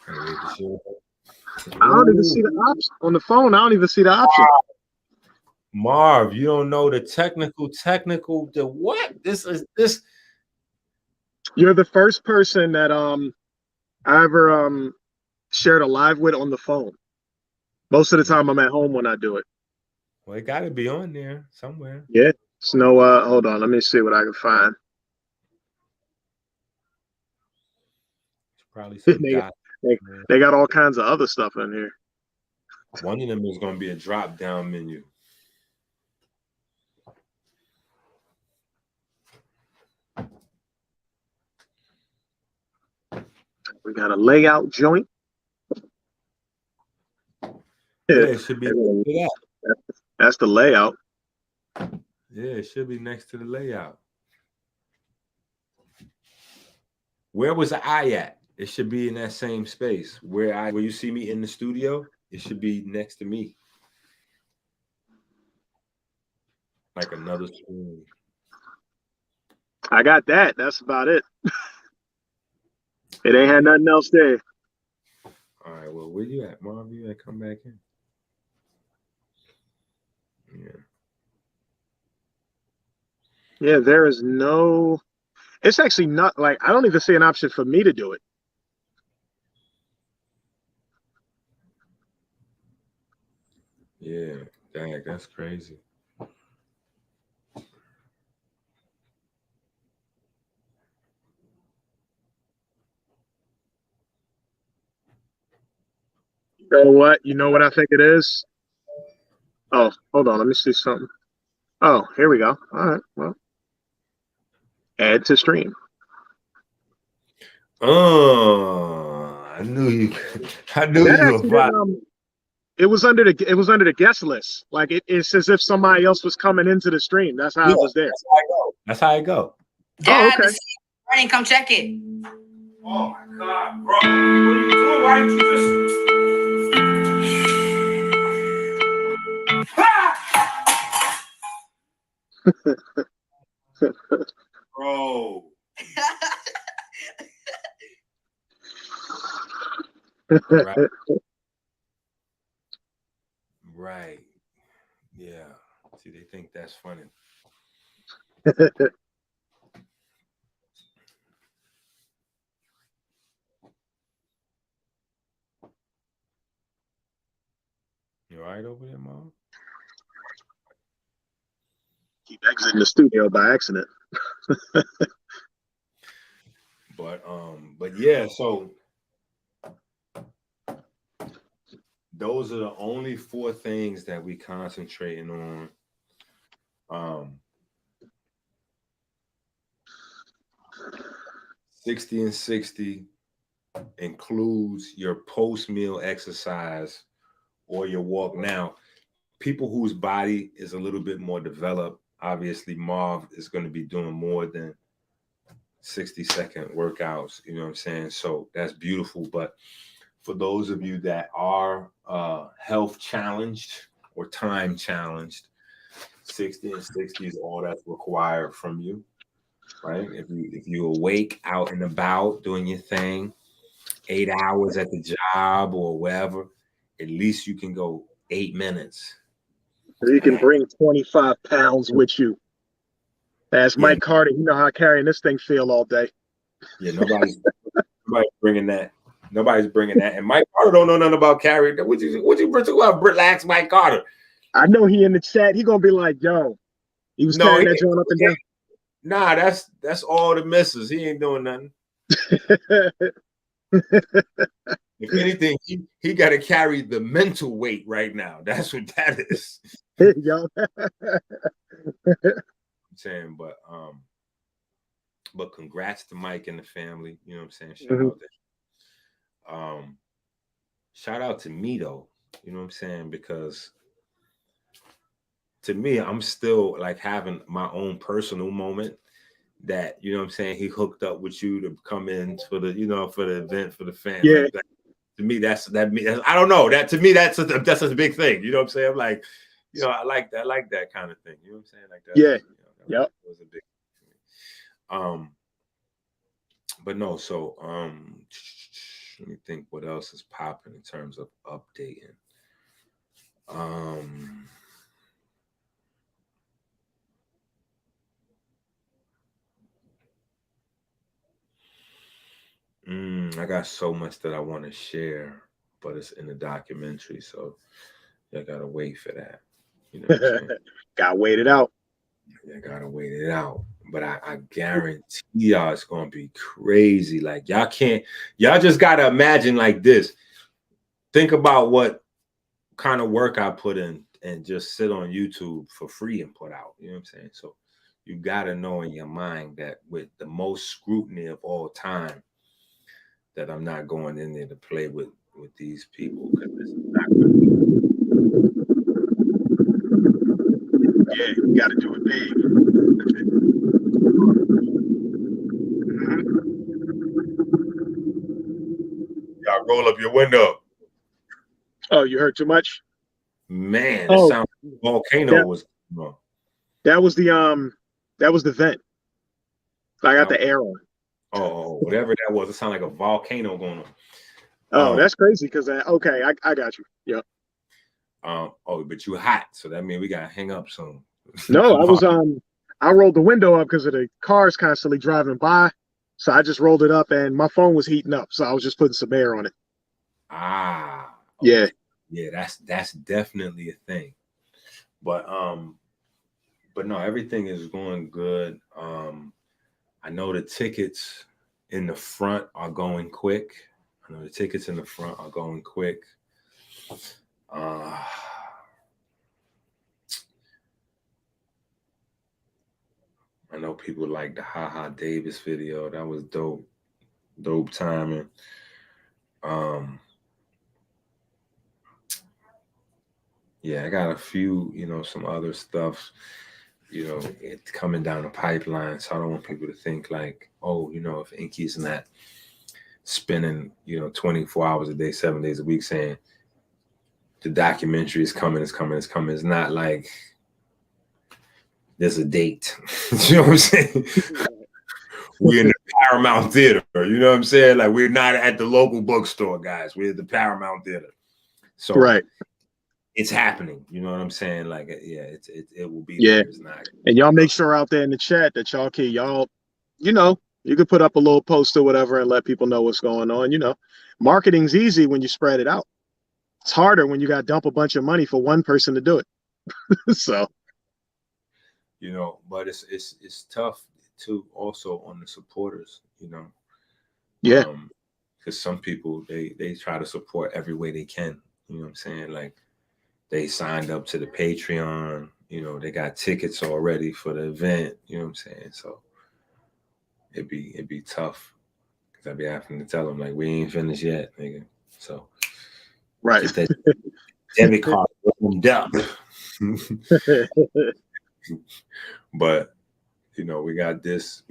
I don't even see the option on the phone. I don't even see the option. Marv, you don't know the technical. The what? This. You're the first person that I ever shared a live with on the phone. Most of the time, I'm at home when I do it. Well, it got to be on there somewhere. Yeah. It's no. Hold on. Let me see what I can find. It's probably some dot. They got all kinds of other stuff in here. One of them is going to be a drop down menu. We got a layout joint. Yeah, it should be next to that. That's the layout. Yeah, it should be next to the layout. Where was the eye at? It should be in that same space. Where you see me in the studio, it should be next to me. Like another screen. I got that. That's about it. It ain't had nothing else there. All right, well, where you at, Mom? You gotta come back in. Yeah. Yeah, there is no. It's actually not like I don't even see an option for me to do it. Yeah, dang, that's crazy. You know what? You know what I think it is? Oh, hold on. Let me see something. Oh, here we go. All right. Well, add to stream. Oh, I knew you. I knew That you actually were fine. it was under the guest list. Like it's as if somebody else was coming into the stream. That's how it was there. That's how I go. That's how I go. Dad, okay. the CMOS is burning. Come check it. Oh my God, bro! What are you doing? Why didn't you just? Bro. Right. Right. Yeah. You all right over there, Mom? Keep exiting the studio by accident. But yeah, so those are the only 4 things that we concentrating on. 60 and 60 includes your post-meal exercise or your walk. Now, people whose body is a little bit more developed, obviously Marv is going to be doing more than 60-second workouts, you know what I'm saying? So that's beautiful. But for those of you that are health challenged or time challenged, 60 and 60 is all that's required from you, right? If you awake out and about doing your thing, 8 hours at the job or wherever, at least you can go 8 minutes. You can bring 25 pounds with you. As Mike Carter, you know how carrying this thing feel all day. Yeah, nobody's bringing that. Nobody's bringing that. And Mike Carter don't know nothing about carrying. What you bring to relax Mike Carter? I know he in the chat. He gonna be like, yo, he was carrying that joint up and down. Nah, that's all the misses. He ain't doing nothing. If anything, he got to carry the mental weight right now. That's what that is. Yo. I'm saying, but congrats to Mike and the family. You know what I'm saying? Shout out to me though. You know what I'm saying? Because to me, I'm still like having my own personal moment that, you know what I'm saying, he hooked up with you to come in for the, you know, for the event, for the fans. Yeah. Like to me, that's I don't know. That to me, that's a big thing. You know what I'm saying? I'm like, you know, I like that kind of thing. You know what I'm saying? Like that. Yeah. You know, that was a big thing for me. But no, so let me think what else is popping in terms of updating. I got so much that I want to share, but it's in the documentary, so I gotta wait for that. You know what I'm saying? Gotta wait it out. I gotta wait it out. But I guarantee y'all it's gonna be crazy. Like y'all just gotta imagine like this. Think about what kind of work I put in and just sit on YouTube for free and put out. You know what I'm saying? So you gotta know in your mind that with the most scrutiny of all time, that I'm not going in there to play with these people, because this is not good. Yeah, you got to do it big. Y'all roll up your window. Oh, you heard too much? Man, it sounds like a volcano was. That was the vent. I got the air on. Oh, whatever that was, it sounded like a volcano going on. Oh, that's crazy because okay, I got you. Yep. But you hot, so that means we gotta hang up soon. No, I rolled the window up because of the cars constantly driving by. So I just rolled it up and my phone was heating up. So I was just putting some air on it. Okay. Yeah. Yeah, that's definitely a thing. But no, everything is going good. I know the tickets in the front are going quick. I know people like the Haha Davis video. That was dope timing. Yeah, I got a few, you know, some other stuff, you know, it's coming down the pipeline. So I don't want people to think like, oh, you know, if Inky's not spending, you know, 24 hours a day, 7 days a week saying the documentary is coming. It's not like there's a date. You know what I'm saying? We're in the Paramount Theater. You know what I'm saying? Like, we're not at the local bookstore, guys. We're at the Paramount Theater. So right. it's happening. You know what I'm saying? Like, yeah, it will be Yeah. there. It's not. And y'all make sure out there in the chat that y'all, you could put up a little post or whatever and let people know what's going on. Marketing's easy when you spread it out. It's harder when you got to dump a bunch of money for one person to do it. So, But it's tough too, also on the supporters, yeah, because some people they try to support every way they can. You know what I'm saying? Like, they signed up to the Patreon. They got tickets already for the event. You know what I'm saying? So it'd be tough, because I'd be having to tell them, like, we ain't finished yet, nigga. So right. get that debit card warmed up. But we got this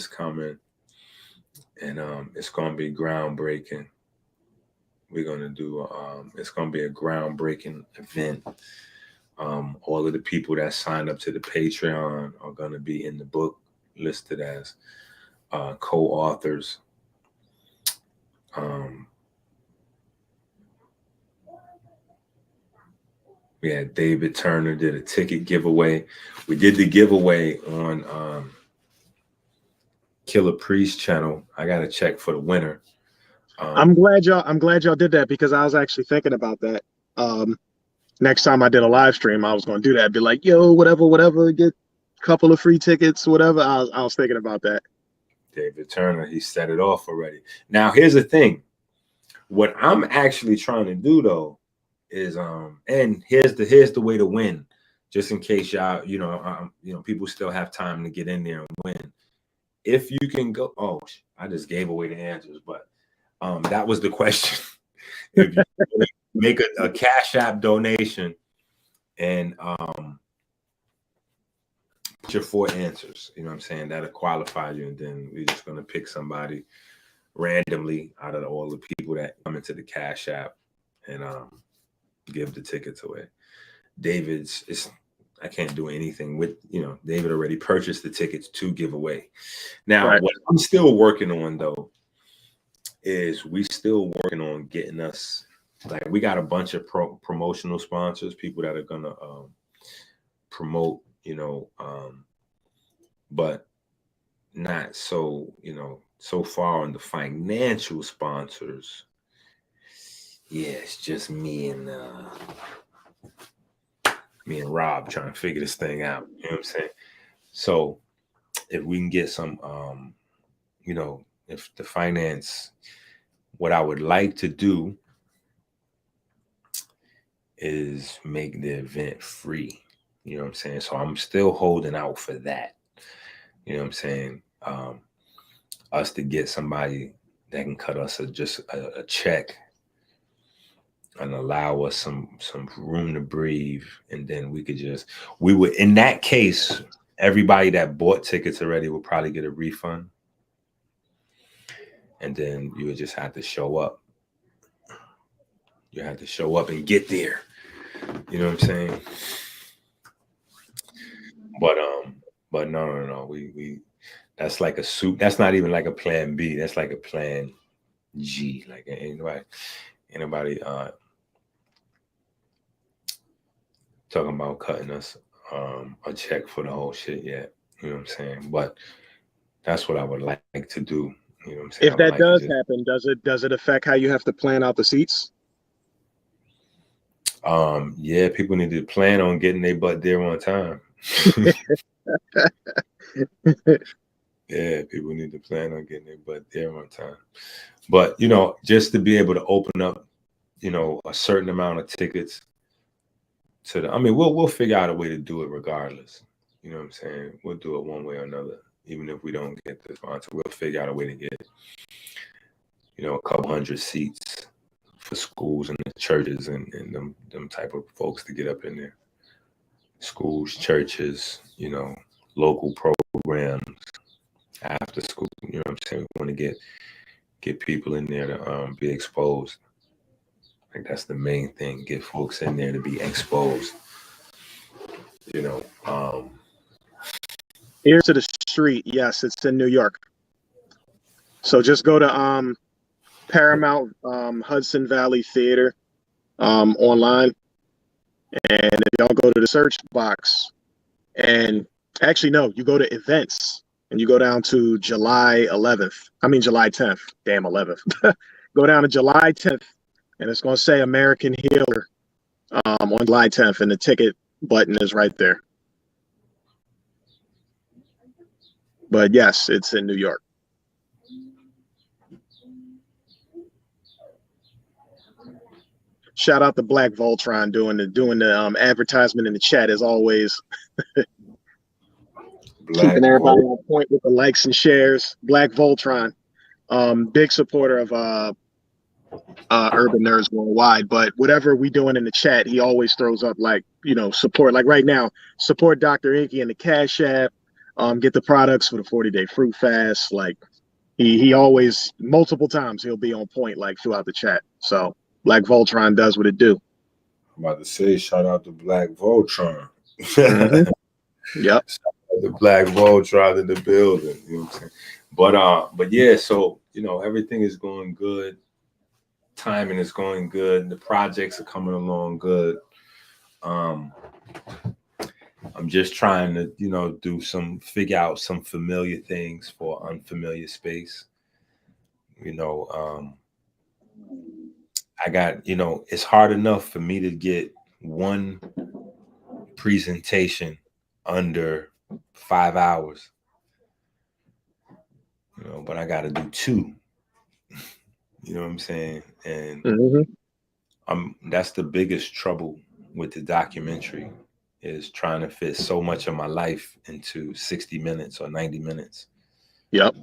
coming, and it's gonna be groundbreaking. We're gonna do it's gonna be a groundbreaking event. All of the people that signed up to the Patreon are gonna be in the book, listed as co-authors. We had David Turner did a ticket giveaway. We did the giveaway on Killer Priest channel. I got to check for the winner. I'm glad y'all did that, because I was actually thinking about that. Next time I did a live stream, I was going to do that. Be like, yo, whatever, get a couple of free tickets, whatever. I was thinking about that. David Turner, he set it off already. Now, here's the thing. What I'm actually trying to do, though, is and here's the way to win, just in case y'all, people still have time to get in there and win. If you can go, I just gave away the answers, but that was the question. If you make a Cash App donation and put your 4 answers, you know what I'm saying, that'll qualify you, and then we're just gonna pick somebody randomly out of all the people that come into the Cash App and give the tickets away. I can't do anything with, David already purchased the tickets to give away. Now, right. What I'm still working on, though, is we still working on getting us, like, we got a bunch of promotional sponsors, people that are gonna promote, but not so, so far on the financial sponsors. Yeah, it's just me and Rob trying to figure this thing out. You know what I'm saying? So if we can get some, if the finance, what I would like to do is make the event free. You know what I'm saying? So I'm still holding out for that. You know what I'm saying? Us to get somebody that can cut us a check and allow us some room to breathe, and then we would, in that case, everybody that bought tickets already would probably get a refund, and then you would just have to show up. You have to show up and get there. You know what I'm saying? But no. We that's like a soup. That's not even like a plan B. That's like a plan G. Like anybody talking about cutting us a check for the whole shit yet. You know what I'm saying? But that's what I would like to do. You know what I'm saying? If that does happen, does it affect how you have to plan out the seats? Yeah, people need to plan on getting their butt there on time. Yeah, people need to plan on getting their butt there on time. But, just to be able to open up, a certain amount of tickets we'll figure out a way to do it regardless. You know what I'm saying? We'll do it one way or another. Even if we don't get the sponsor, we'll figure out a way to get, a couple hundred seats for schools and the churches and them type of folks to get up in there. Schools, churches, local programs, after school. You know what I'm saying? We want to get people in there to be exposed. Like, that's the main thing. Get folks in there to be exposed. Ear to the street. Yes, it's in New York. So just go to Paramount Hudson Valley Theater online, And if y'all go to the search box, and actually, no, you go to events and you go down to July 10th, damn 11th. Go down to July 10th, and it's going to say American Healer on July 10th, and the ticket button is right there. But yes, it's in New York. Shout out to Black Voltron doing the advertisement in the chat as always. Keeping everybody on point with the likes and shares. Black Voltron, big supporter of Urban Nerds Worldwide. But whatever we doing in the chat, he always throws up support. Like right now, support Dr. Inky in the Cash App. Get the products for the 40-day fruit fast. Like he always multiple times he'll be on point like throughout the chat. So Black Voltron does what it do. I'm about to say shout out to Black Voltron. Mm-hmm. Yep. The Black Voltron in the building. You know what I'm saying? But yeah, so everything is going good. Timing is going good. The projects are coming along good. I'm just trying to figure out some familiar things for unfamiliar space. I got, it's hard enough for me to get one presentation under 5 hours, but I got to do 2. You know what I'm saying? And that's the biggest trouble with the documentary is trying to fit so much of my life into 60 minutes or 90 minutes. Yep.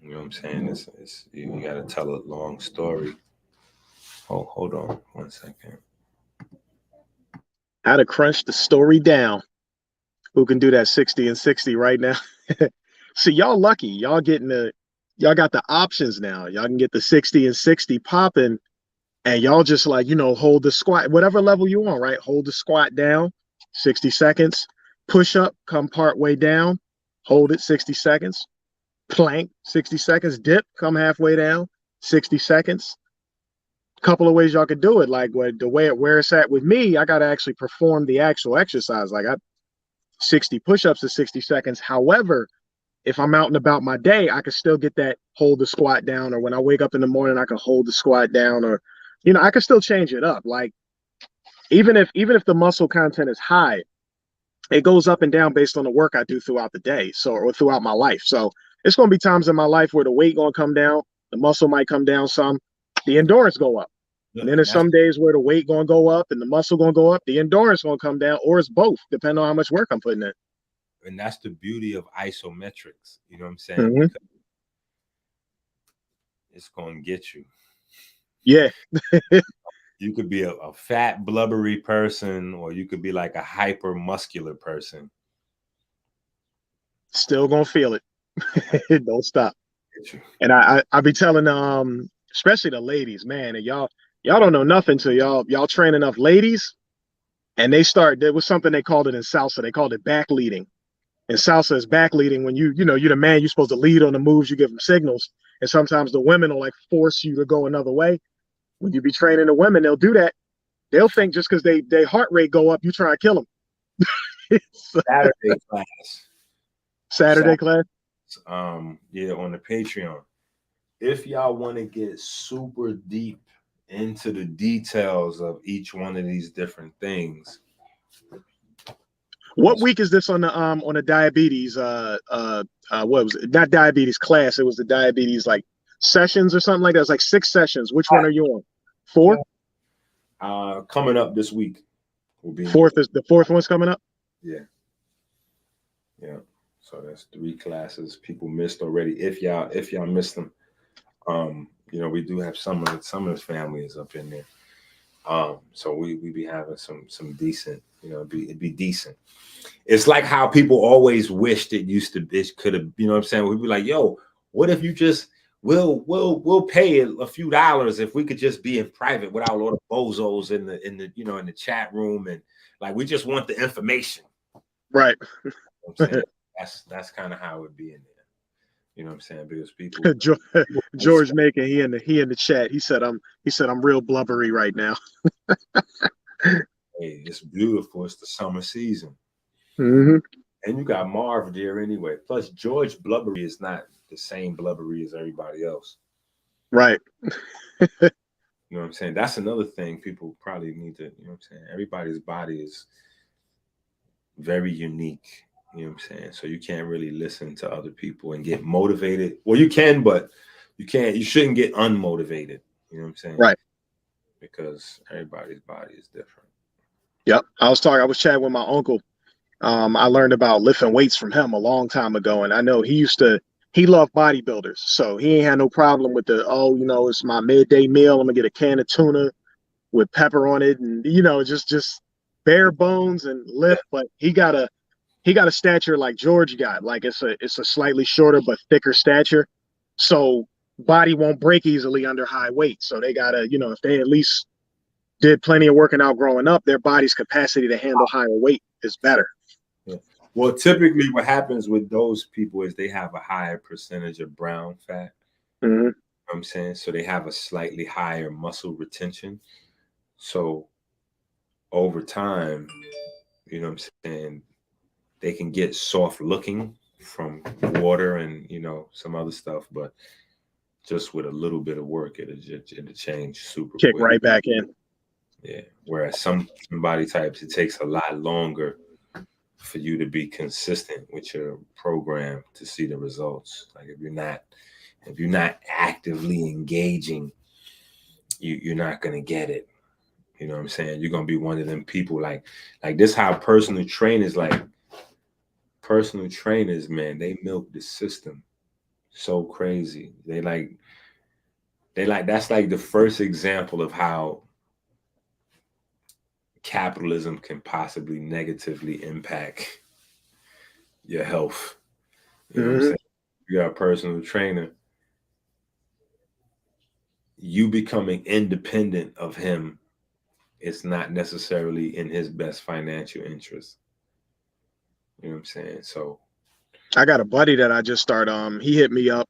You know what I'm saying? It's you got to tell a long story. Oh, hold on 1 second. How to crunch the story down. Who can do that 60 and 60 right now? See, y'all lucky. Y'all got the options now. Y'all can get the 60 and 60 popping, and y'all just hold the squat, whatever level you want, right? Hold the squat down, 60 seconds. Push up, come part way down, hold it 60 seconds. Plank, 60 seconds. Dip, come halfway down, 60 seconds. Couple of ways y'all could do it. Like where it's at with me, I got to actually perform the actual exercise. Like 60 push-ups in 60 seconds. However, if I'm out and about my day, I can still get that hold the squat down, or when I wake up in the morning, I can hold the squat down, or I can still change it up. Like even if the muscle content is high, it goes up and down based on the work I do throughout the day, or throughout my life. So it's going to be times in my life where the weight going to come down, the muscle might come down some, the endurance go up. And then there's some days where the weight going to go up and the muscle going to go up, the endurance going to come down, or it's both, depending on how much work I'm putting in. And that's the beauty of isometrics. You know what I'm saying? Mm-hmm. It's going to get you. Yeah. You could be a fat, blubbery person, or you could be like a hyper muscular person. Still going to feel it. It don't stop. And I be telling, especially the ladies, man, and y'all don't know nothing till y'all train enough ladies, and there was something they called it in salsa. They called it back leading. And salsa is back leading when you're the man, you're supposed to lead on the moves, you give them signals. And sometimes the women will force you to go another way. When you be training the women, they'll do that. They'll think just because their heart rate go up, you try to kill them. Saturday class. Yeah, on the Patreon. If y'all want to get super deep into the details of each one of these different things. What week is this on the diabetes? What was it? Not diabetes class. It was the diabetes sessions or something like that. It's 6 sessions. Which one are you on? 4? Coming up this week will be the fourth one's coming up. Yeah. So that's 3 classes people missed already. If y'all missed them, we do have some of the families up in there. So we be having some decent, it'd be decent. It's like how people always wished it could have, you know what I'm saying? We'd be like, yo, what if you just we'll pay a few dollars if we could just be in private without all the bozos in the in the chat room, and we just want the information. Right. You know what I'm saying? That's kind of how it would be in there. You know what I'm saying? Because people George Macon, he in the chat. He said I'm real blubbery right now. Hey, it's beautiful. It's the summer season. Mm-hmm. And you got Marv there anyway. Plus, George Blubbery is not the same blubbery as everybody else. Right. You know what I'm saying? That's another thing people probably need to, you know what I'm saying? Everybody's body is very unique. You know what I'm saying? So you can't really listen to other people and get motivated. Well, you can, but you shouldn't get unmotivated. You know what I'm saying? Right. Because everybody's body is different. Yep. I was chatting with my uncle. I learned about lifting weights from him a long time ago, and I know he loved bodybuilders, so he ain't had no problem with it's my midday meal. I'm gonna get a can of tuna with pepper on it, and just bare bones and lift. But he got a stature like George got. Like it's a slightly shorter but thicker stature, so body won't break easily under high weight. So they gotta, if they at least did plenty of working out growing up, their body's capacity to handle higher weight is better. Yeah. Well, typically what happens with those people is they have a higher percentage of brown fat. Mm-hmm. You know what I'm saying? So they have a slightly higher muscle retention. So over time, you know what I'm saying, they can get soft looking from water and, some other stuff, but just with a little bit of work, it'll change super Kick quick. right back in. Yeah. Whereas some body types, it takes a lot longer for you to be consistent with your program to see the results. Like if you're not actively engaging, you're not gonna get it. You know what I'm saying? You're gonna be one of them people like this. How personal trainers, man, they milk the system so crazy. They like that's like the first example of how capitalism can possibly negatively impact your health. You know what I'm saying? You got a personal trainer, you becoming independent of him, it's not necessarily in his best financial interest. You know what I'm saying? So I got a buddy that I just started. He hit me up.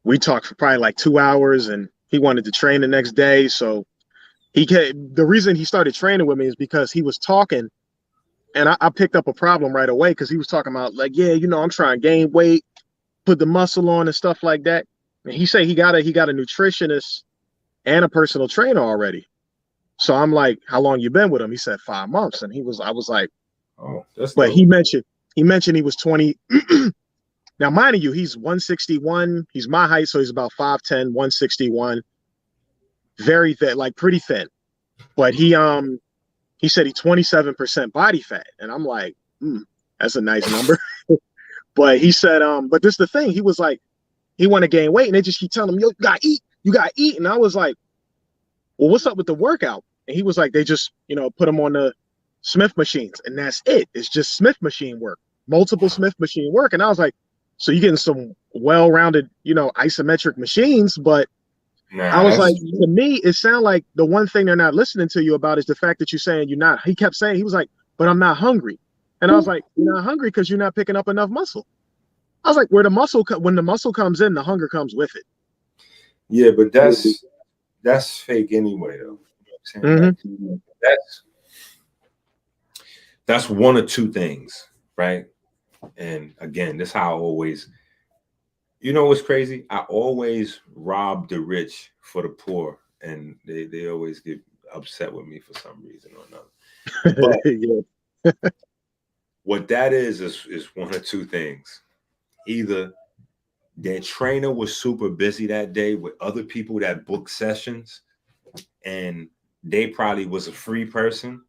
We talked for probably like 2 hours, and he wanted to train the next day. So the reason he started training with me is because he was talking, and I picked up a problem right away because he was talking about like, yeah, I'm trying to gain weight, put the muscle on and stuff like that. And he said he got a nutritionist and a personal trainer already. So I'm like, how long you been with him? He said 5 months. And I was like, oh, that's but dope. he mentioned he was 20. Now, mind you, he's 161. He's my height, so he's about 5'10", 161. Very thin, like pretty thin. But he said he's 27% body fat. And I'm like, that's a nice number. But he said, but this is the thing. He was like, he want to gain weight, and they just keep telling him, yo, you gotta eat. And I was like, well, what's up with the workout? And he was like, they just, put him on the Smith machines, and that's it. It's just Smith machine work, multiple Smith machine work. And I was like, so you're getting some well-rounded, isometric machines, but I was like, to me, it sounded like the one thing they're not listening to you about is the fact that you're saying you're not. He kept saying, he was like, but I'm not hungry. And I was like, you're not hungry because you're not picking up enough muscle. I was like, when the muscle comes in, the hunger comes with it. Yeah, but that's fake anyway, though. You know what I'm saying? That's one or two things, right? And again, this is how I always, what's crazy? I always rob the rich for the poor, and they always get upset with me for some reason or another. But what that is one or two things. Either their trainer was super busy that day with other people that booked sessions, and they probably was a free person.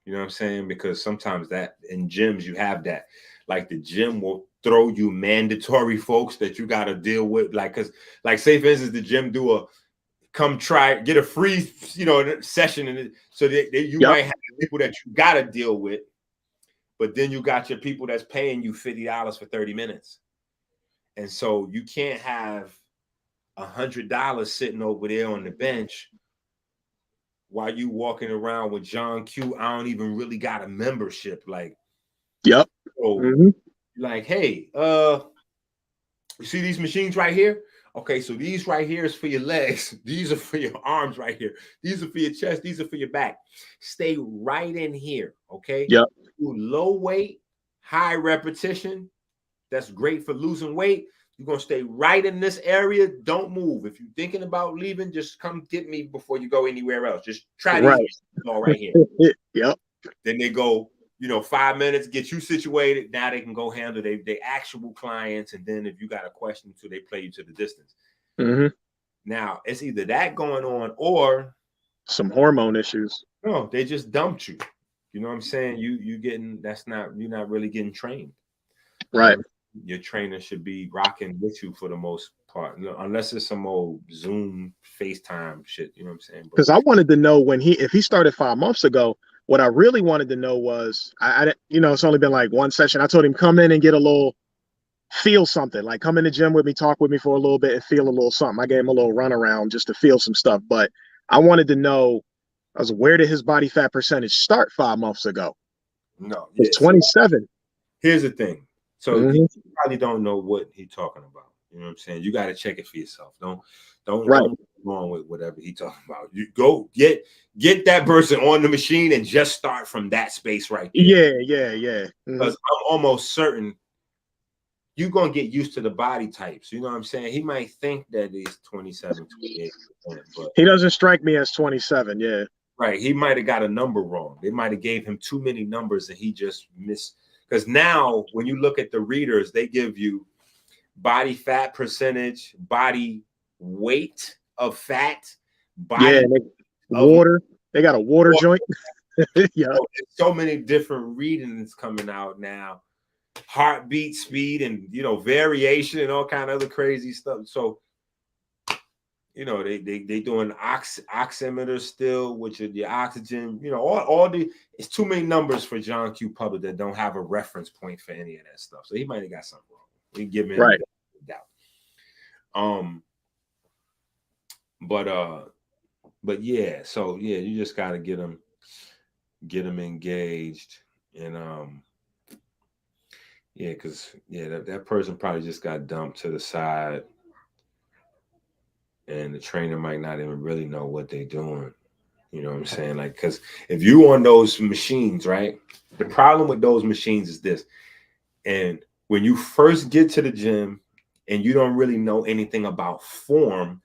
You know what I'm saying? Because sometimes that in gyms you have that, like the gym will throw you mandatory folks that you got to deal with. Like, cause like say for instance, the gym do get a free, session. And so you might have people that you got to deal with, but then you got your people that's paying you $50 for 30 minutes. And so you can't have $100 sitting over there on the bench while you walking around with John Q. I don't even really got a membership. Like, yep. So, like, hey, you see these machines right here? Okay, so these right here is for your legs. These are for your arms right here. These are for your chest. These are for your back. Stay right in here. Okay. Yep. Do low weight, high repetition. That's great for losing weight. You're going to stay right in this area. Don't move. If you're thinking about leaving, just come get me before you go anywhere else. Just try these all right here. Yep. Then they go, 5 minutes, get you situated. Now they can go handle they actual clients. And then if you got a question too, they play you to the distance. Mm-hmm. Now it's either that going on or some hormone issues. No, they just dumped you. You know what I'm saying? You're not really getting trained. Right. Your trainer should be rocking with you for the most part, unless it's some old Zoom FaceTime shit. You know what I'm saying? Because I wanted to know if he started 5 months ago. What I really wanted to know was, it's only been like one session. I told him come in and get feel something, like come in the gym with me, talk with me for a little bit and feel a little something. I gave him a little run around just to feel some stuff. But I wanted to know, where did his body fat percentage start 5 months ago? No, it's 27. Here's the thing. So Mm-hmm. you probably don't know what he's talking about. You know what I'm saying? You got to check it for yourself. Don't wrong with whatever he's talking about. You go get that person on the machine and just start from that space right there. Yeah. Mm-hmm. Because I'm almost certain you're going to get used to the body types. You know what I'm saying? He might think that he's 27, 28%, but he doesn't strike me as 27. Yeah. Right. He might have got a number wrong. They might have gave him too many numbers and he just missed. Because now when you look at the readers, they give you body fat percentage, body weight of fat, body water. They got a water joint. Yeah. So many different readings coming out now. Heartbeat speed and variation and all kind of other crazy stuff. So they doing oximeters still, which is the oxygen, all it's too many numbers for John Q. Public that don't have a reference point for any of that stuff. So he might have got something wrong. We give him right. doubt. But yeah, so yeah, you just gotta get them engaged and because that person probably just got dumped to the side. And the trainer might not even really know what they're doing. You know what I'm saying? Like, because if you on those machines, right? The problem with those machines is this. And when you first get to the gym and you don't really know anything about form,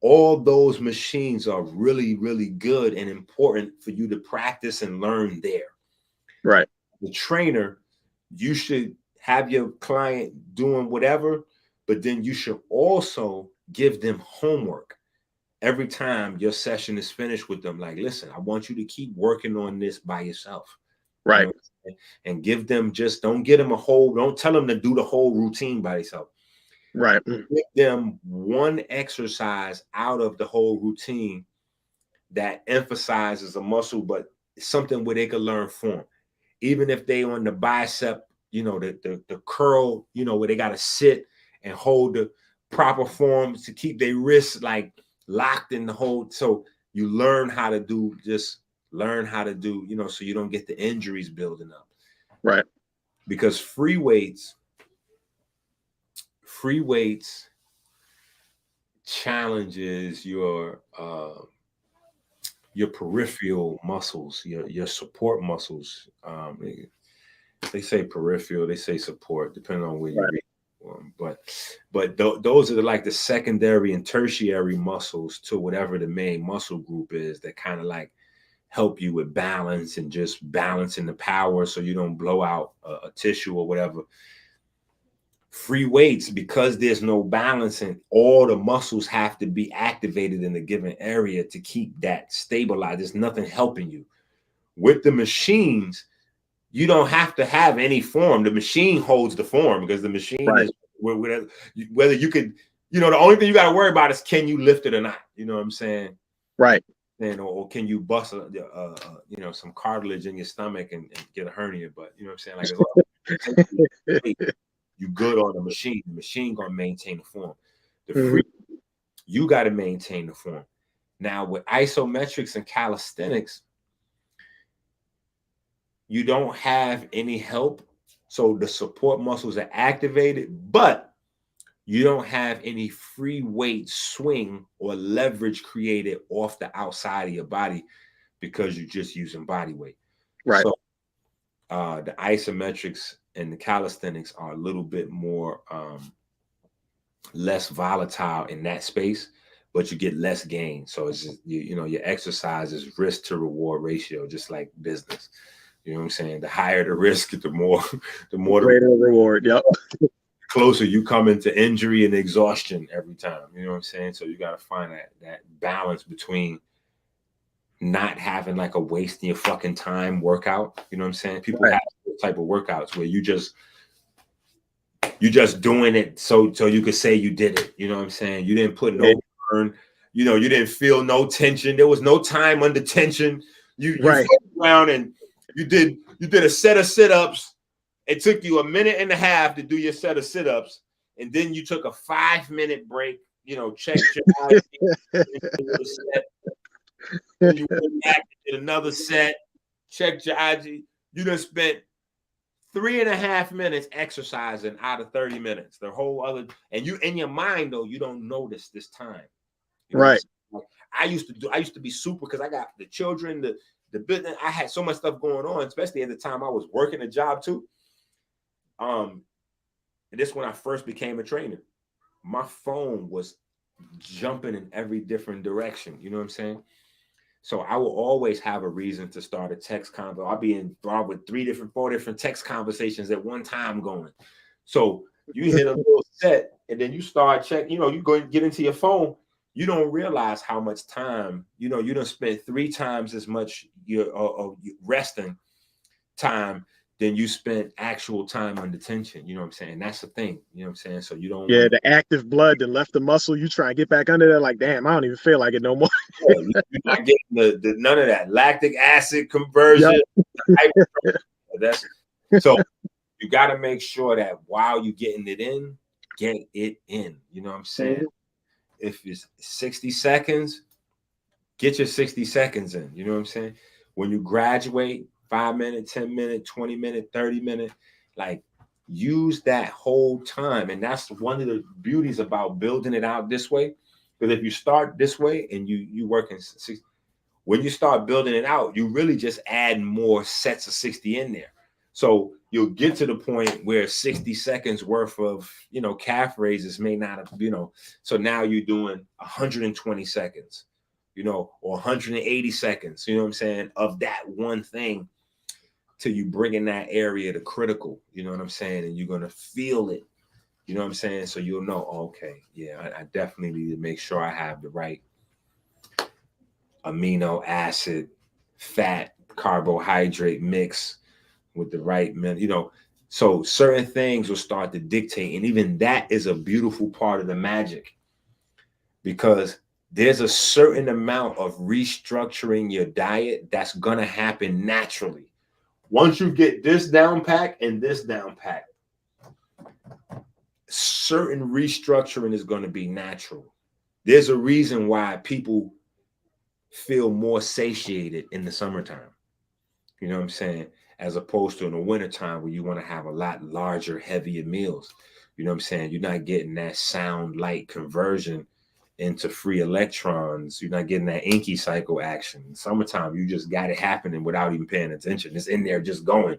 all those machines are really, really good and important for you to practice and learn there. Right. The trainer, you should have your client doing whatever, but then you should also give them homework every time your session is finished with them. Like, listen, I want you to keep working on this by yourself. Right. And give them don't tell them to do the whole routine by themselves. Right. Give them one exercise out of the whole routine that emphasizes a muscle, but something where they can learn form. Even if they on the bicep, the curl, where they got to sit and hold the proper form to keep their wrists like locked in the hold. So you learn how to do, so you don't get the injuries building up. Right. Because free weights challenges your peripheral muscles, your support muscles. They say peripheral, they say support, depending on where you read. But those are like the secondary and tertiary muscles to whatever the main muscle group is that kind of like help you with balance and just balancing the power so you don't blow out a tissue or whatever. Free weights, because there's no balancing, all the muscles have to be activated in a given area to keep that stabilized. There's nothing helping you. With the machines, you don't have to have any form. The machine holds the form because the machine is whether you could, the only thing you got to worry about is can you lift it or not? You know what I'm saying? Right. And or can you bust some cartilage in your stomach and get a hernia? But you know what I'm saying? Like you good on the machine. The machine gonna maintain the form. The free, you got to maintain the form. Now with isometrics and calisthenics, you don't have any help. So the support muscles are activated, but you don't have any free weight swing or leverage created off the outside of your body because you're just using body weight. Right. So the isometrics and the calisthenics are a little bit more less volatile in that space, but you get less gain. So it's just, you know, your exercise is risk to reward ratio, just like business. You know what I'm saying? The higher the risk, the more the Greater reward. Yep. closer you come into injury and exhaustion every time. You know what I'm saying? So you got to find that balance between not having like a wasting your fucking time workout. You know what I'm saying? People Right. have this type of workouts where you're just doing it so you could say you did it. You know what I'm saying? You didn't put no burn. You know, you didn't feel no tension. There was no time under tension. You Right. fucked around and you did a set of sit-ups. It took you a minute and a half to do your set of sit-ups, and then you took a 5-minute break. You know, checked your eyes, then you went back and did another set, checked your IG. You done spent 3.5 minutes exercising out of 30 minutes. The whole other, and you in your mind though, you don't notice this time. You know right. Like I used to be super because I got the children, the business. I had so much stuff going on, especially at the time I was working a job too. And this when I first became a trainer. My phone was jumping in every different direction. You know what I'm saying? So I will always have a reason to start a text convo. I'll be involved with 4 different text conversations at one time going. So you hit a little set and then you start checking, you know, you go and get into your phone. You don't realize how much time, you know, you don't spend 3 times as much your resting time than you spent actual time under tension. You know what I'm saying? That's the thing. You know what I'm saying? So you don't Yeah, the active blood that left the muscle, you try and get back under there, like, damn, I don't even feel like it no more. you're not getting the none of that lactic acid conversion. Yep. That's so you got to make sure that while you're getting it in, get it in. You know what I'm saying? Mm-hmm. If it's 60 seconds, get your 60 seconds in. You know what I'm saying? When you graduate, 5 minutes, 10 minutes, 20 minutes, 30 minutes, like use that whole time. And that's one of the beauties about building it out this way. Because if you start this way and you work in 60, when you start building it out, you really just add more sets of 60 in there. So you'll get to the point where 60 seconds worth of, you know, calf raises may not have, you know, so now you're doing 120 seconds, you know, or 180 seconds, you know what I'm saying, of that one thing till you bring in that area to critical, you know what I'm saying, and you're going to feel it, you know what I'm saying, so you'll know, okay, yeah, I definitely need to make sure I have the right amino acid, fat, carbohydrate mix with the right, you know, so certain things will start to dictate. And even that is a beautiful part of the magic because there's a certain amount of restructuring your diet that's going to happen naturally. Once you get this down pack and this down pack, certain restructuring is going to be natural. There's a reason why people feel more satiated in the summertime. You know what I'm saying? As opposed to in the wintertime where you want to have a lot larger, heavier meals. You know what I'm saying? You're not getting that sound light conversion into free electrons. You're not getting that Inky cycle action. Summertime, you just got it happening without even paying attention. It's in there just going.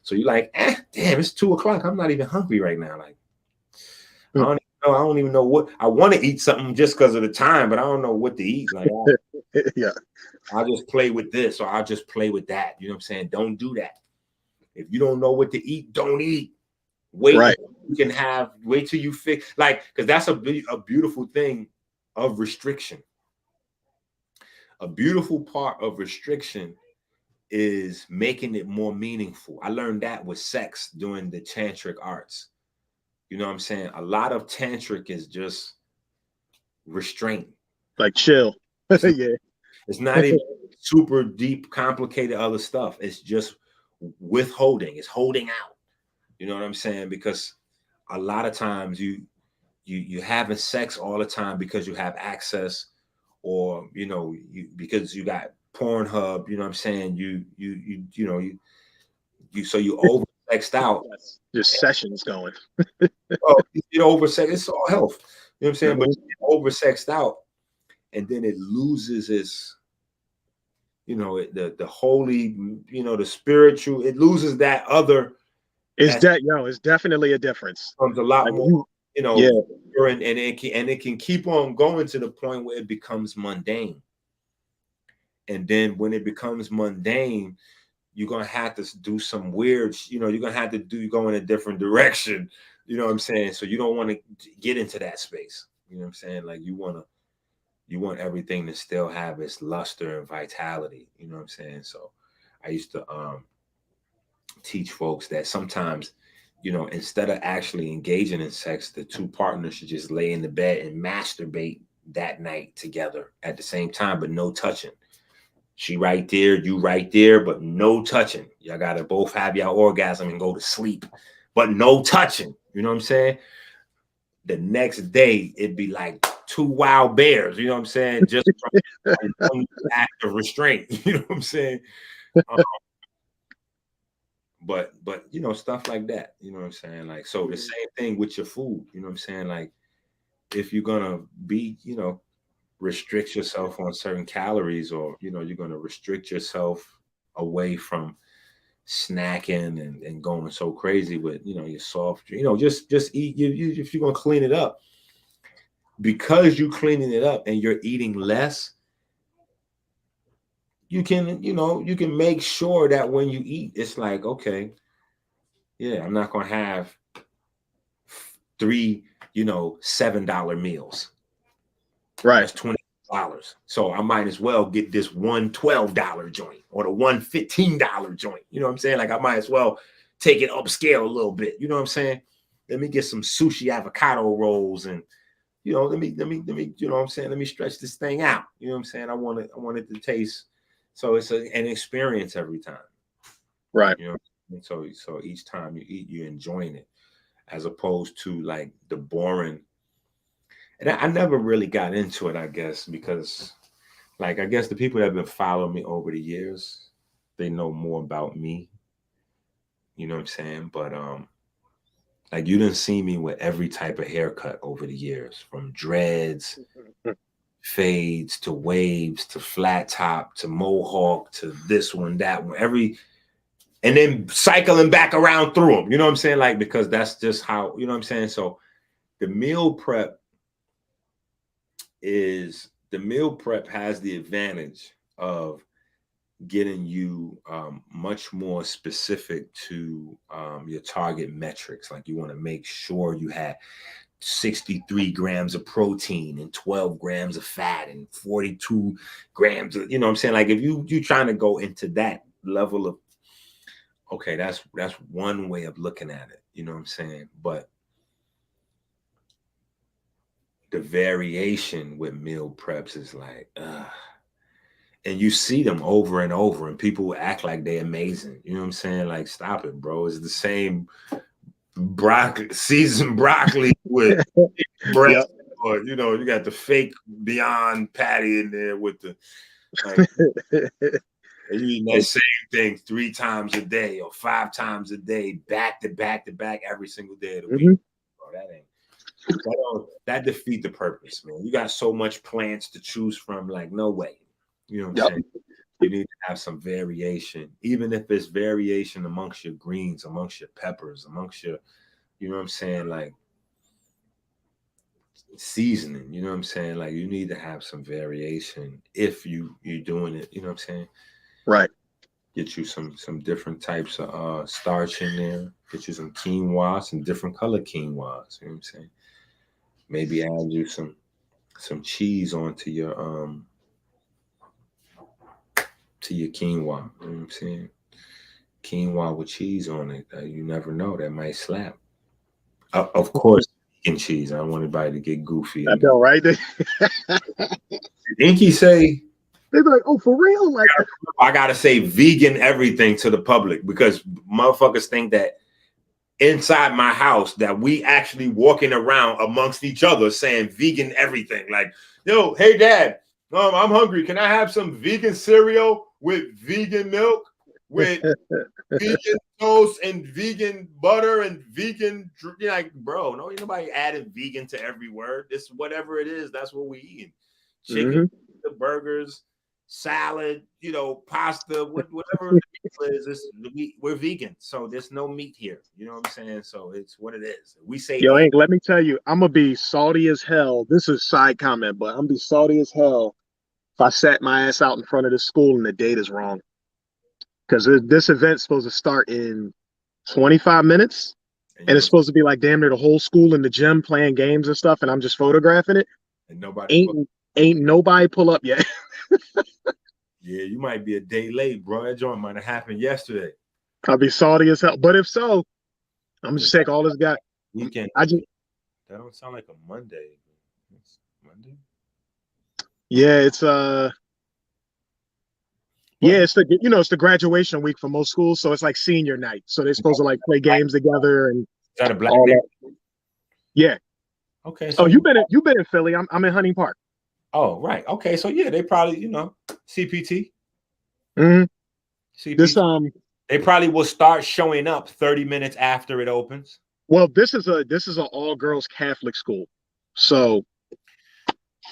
So you're like, damn, it's 2:00. I'm not even hungry right now. Like, I don't even know what I want to eat something just because of the time, but I don't know what to eat. Like, yeah. I'll just play with this or I'll just play with that. You know what I'm saying? Don't do that. If you don't know what to eat, don't eat. Wait. Right. You can wait till you fix, like, because that's a beautiful thing of restriction. A beautiful part of restriction is making it more meaningful. I learned that with sex during the tantric arts. You know what I'm saying? A lot of tantric is just restraint. Like chill. Yeah. It's not even super deep, complicated other stuff. It's just withholding. It's holding out. You know what I'm saying? Because a lot of times you having sex all the time because you have access, or you know, because you got Pornhub. You know what I'm saying? So you over oversexed out. Just sessions going. Oh, you get oversexed. It's all health. You know what I'm saying? But Mhm. you get oversexed out, and then it loses its, the holy, the spiritual. It loses that other. It's That it's definitely a difference. becomes a lot Like more, yeah, and it can keep on going to the point where it becomes mundane. And then when it becomes mundane, you're gonna have to do some weird, you're gonna have to go in a different direction. You know what I'm saying? So you don't want to get into that space. You know what I'm saying? Like you want everything to still have its luster and vitality. You know what I'm saying? So I used to teach folks that sometimes, instead of actually engaging in sex, the two partners should just lay in the bed and masturbate that night together at the same time, but no touching. She right there, you right there, but no touching. Y'all gotta both have your orgasm and go to sleep, but no touching. You know what I'm saying? The next day, it'd be like two wild bears. You know what I'm saying? Just from one act of restraint. You know what I'm saying? Um, but stuff like that. You know what I'm saying? Like, so the same thing with your food. You know what I'm saying? Like, if you're gonna be, restrict yourself on certain calories, or you're going to restrict yourself away from snacking and going so crazy with your soft, just eat. If you're going to clean it up, because you're cleaning it up and you're eating less, you can make sure that when you eat, it's like, okay, yeah, I'm not going to have three $7 meals. right. That's $20. So I might as well get this one $12 joint or the one $15 joint. You know what I'm saying? Like I might as well take it upscale a little bit. You know what I'm saying? Let me get some sushi avocado rolls and let me, you know what I'm saying? Let me stretch this thing out. You know what I'm saying? I want it to taste. So it's an experience every time. Right. And so each time you eat, you're enjoying it, as opposed to like the boring. And I never really got into it, I guess, because like I guess the people that have been following me over the years, they know more about me. You know what I'm saying? But like you didn't see me with every type of haircut over the years, from dreads, fades to waves to flat top to mohawk to this one, that one, and then cycling back around through them. You know what I'm saying? Like, because that's just how, you know what I'm saying? So the meal prep has the advantage of getting you much more specific to your target metrics. Like you want to make sure you have 63 grams of protein and 12 grams of fat and 42 grams of, you know what I'm saying? Like if you trying to go into that level of, okay, that's one way of looking at it. You know what I'm saying? But the variation with meal preps is like, and you see them over and over, and people act like they're amazing. You know what I'm saying? Like, stop it, bro. It's the same seasoned broccoli with breast, yep. Or you got the fake Beyond patty in there with the like, and you eating that same thing 3 times a day or 5 times a day, back to back to back, every single day of the week. Bro, that defeat the purpose, man. You got so much plants to choose from, like no way. You know what I'm saying? You need to have some variation, even if it's variation amongst your greens, amongst your peppers, amongst your, you know what I'm saying, like seasoning. You know what I'm saying? Like you need to have some variation if you're doing it. You know what I'm saying? Right. Get you some different types of starch in there. Get you some quinoa, some different color quinoas. You know what I'm saying? Maybe add you some cheese onto your quinoa. You know what I'm saying? Quinoa with cheese on it. You never know. That might slap. Of course, vegan cheese. I don't want anybody to get goofy. I know, right? Did Inky say? They're like, oh, for real? Like, I gotta say vegan everything to the public, because motherfuckers think that inside my house that we actually walking around amongst each other saying vegan everything. Like, yo, hey dad, I'm hungry. Can I have some vegan cereal with vegan milk with vegan toast and vegan butter and vegan. You're like, bro, no, ain't nobody adding vegan to every word. It's whatever it is. That's what we eating. Chicken, the burgers, salad, pasta, whatever it is. We're vegan, so there's no meat here. You know what I'm saying? So it's what it is. We say, Yo, Hank, let me tell you, I'm gonna be salty as hell. This is a side comment, but I'm gonna be salty as hell if I sat my ass out in front of the school and the date is wrong. Because this event's supposed to start in 25 minutes, and it's supposed to be like damn near the whole school in the gym playing games and stuff, and I'm just photographing it. And nobody ain't nobody pull up yet. Yeah, you might be a day late, bro. That joint might have happened yesterday. I'll be salty as hell. But if so, I'm just take all this guy. Weekend. That don't sound like a Monday. It's Monday. Yeah, it's yeah, it's the graduation week for most schools, so it's like senior night. So they're supposed to like play games together and is that a black day? Yeah. Okay. So you've been in Philly. I'm in Hunting Park. Oh, right. Okay. So yeah, they probably, CPT. Mm-hmm. CPT. They probably will start showing up 30 minutes after it opens. Well, this is an all-girls Catholic school. So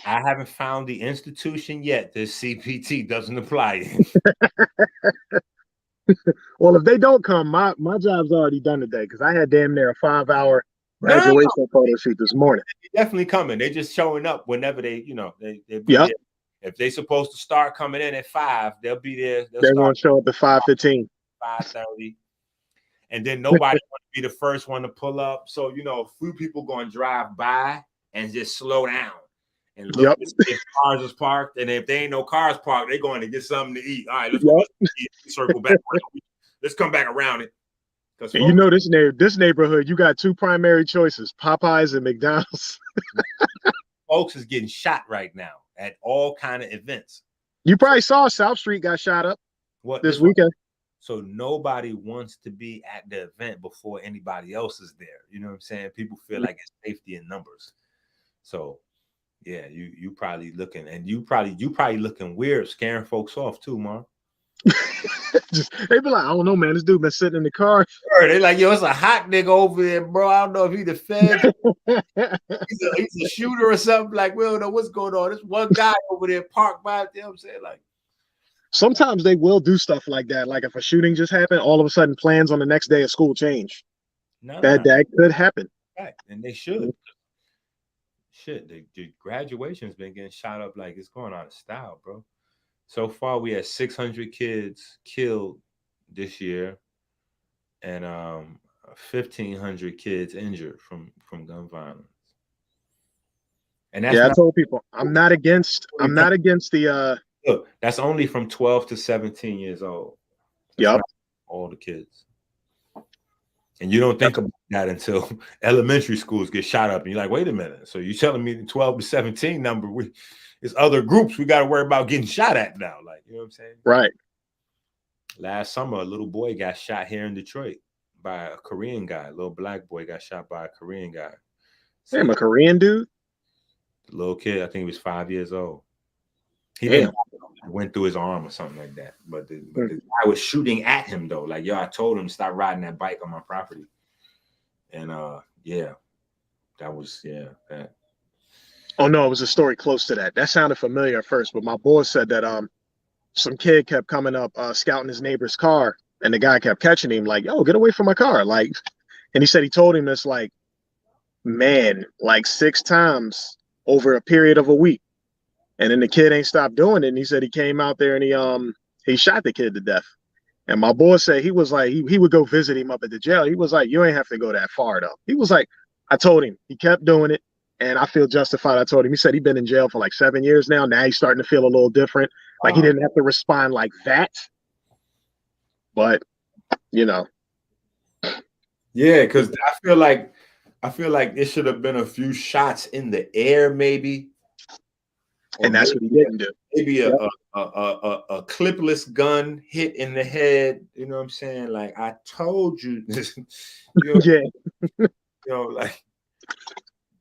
I haven't found the institution yet. This CPT doesn't apply. Well, if they don't come, my job's already done today because I had damn near a 5-hour graduation photo shoot this morning. They're definitely coming. They're just showing up whenever they be there. If they're supposed to start coming in at 5, they'll be there. They're going to show up at 5:15, 5:30, and then nobody want to be the first one to pull up. So a few people going to drive by and just slow down and look if cars is parked. And if there ain't no cars parked, they're going to get something to eat. All right, let's go circle back. Let's come back around it. This neighborhood, you got two primary choices: Popeyes and McDonald's. Folks is getting shot right now at all kind of events. You probably saw South Street got shot up this weekend. So nobody wants to be at the event before anybody else is there. You know what I'm saying? People feel like it's safety in numbers. So yeah, you probably looking, and you probably looking weird, scaring folks off too, Mark. They be like, I don't know, man. This dude been sitting in the car. They like, yo, it's a hot nigga over there, bro. I don't know if he the Fed. he's a shooter or something. Like, we don't know what's going on. There's one guy over there parked by. You know what I'm saying? Like, sometimes they will do stuff like that. Like if a shooting just happened, all of a sudden plans on the next day of school change. That could happen. Right, and they should. Shit, the graduation's been getting shot up like it's going out of style, bro. So far, we had 600 kids killed this year, and 1,500 kids injured from gun violence. And that's I told people I'm not against the. Look, that's only from 12 to 17 years old. Yep, all the kids. And you don't think about that until elementary schools get shot up, and you're like, wait a minute. So you're telling me the 12 to 17 number? It's other groups we got to worry about getting shot at now. Like, you know what I'm saying? Right. Last summer, a little boy got shot here in Detroit by a Korean guy. A little black boy got shot by a Korean guy. Damn, a Korean dude? The little kid, I think he was 5 years old. He went through his arm or something like that. But the guy was shooting at him, though. Like, yo, I told him to stop riding that bike on my property. And, that was that. Oh, no, it was a story close to that. That sounded familiar at first, but my boy said that some kid kept coming up scouting his neighbor's car, and the guy kept catching him like, yo, get away from my car. Like, and he said he told him this like 6 times over a period of a week. And then the kid ain't stopped doing it. And he said he came out there and he shot the kid to death. And my boy said he was like, he would go visit him up at the jail. He was like, you ain't have to go that far though. He was like, I told him. He kept doing it. And I feel justified. I told him. He said he'd been in jail for like 7 years now. Now he's starting to feel a little different. Like he didn't have to respond like that. But, Yeah, because I feel like it should have been a few shots in the air, maybe. And that's what he didn't do. Maybe a clipless gun hit in the head. You know what I'm saying? Like, I told you. Like.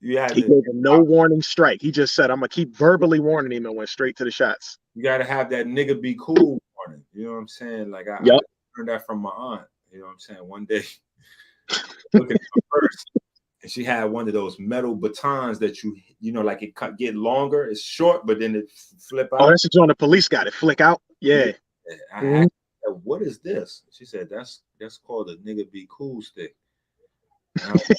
He gave him no warning strike. He just said, I'm going to keep verbally warning him, and went straight to the shots. You got to have that nigga be cool warning. You know what I'm saying? Like, learned that from my aunt. You know what I'm saying? One day, looking at my purse, and she had one of those metal batons that you know, like it get longer. It's short, but then it flip out. Oh, that's the joint the police got it flick out. Yeah. I asked her, what is this? She said, that's called a nigga be cool stick. And I was like,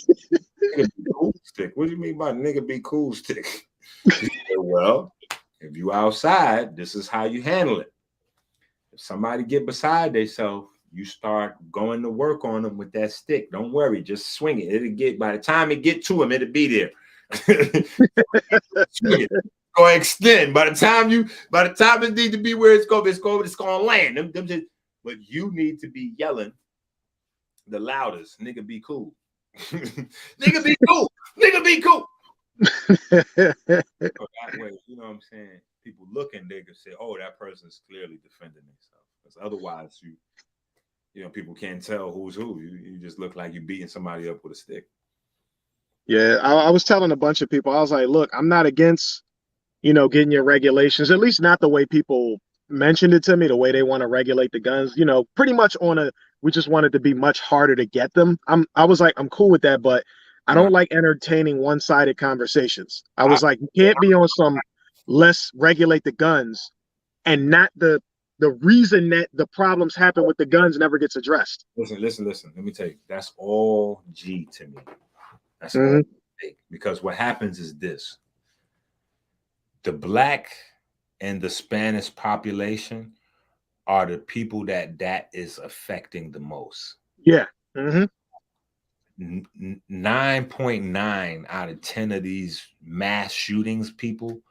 nigga be cool stick? What do you mean by nigga be cool stick? She said, well, if you outside, this is how you handle it. If somebody get beside themselves, you start going to work on them with that stick. Don't worry, just swing it. It'll get, by the time it get to him, it'll be there. Swing it. Go extend. By the time it needs to be where it's gonna land. But you need to be yelling the loudest. Nigga be cool. Nigga be cool. Nigga be cool. So that way, you know what I'm saying? People looking, they can say, oh, that person's clearly defending themselves. Because otherwise, you know, people can't tell who's who. You just look like you're beating somebody up with a stick. Yeah, I was telling a bunch of people, I was like, look, I'm not against, you know, getting your regulations, at least not the way people mentioned it to me, the way they want to regulate the guns, you know, pretty much we just want it to be much harder to get them. I was like, I'm cool with that, but I don't like entertaining one-sided conversations. I was like, you can't be on some let's regulate the guns and not the reason that the problems happen with the guns never gets addressed. Listen. Let me tell you, that's all G to me. That's all fake. Because what happens is this. The Black and the Spanish population are the people that is affecting the most. Yeah. 9.9 out of 10 of these mass shootings people,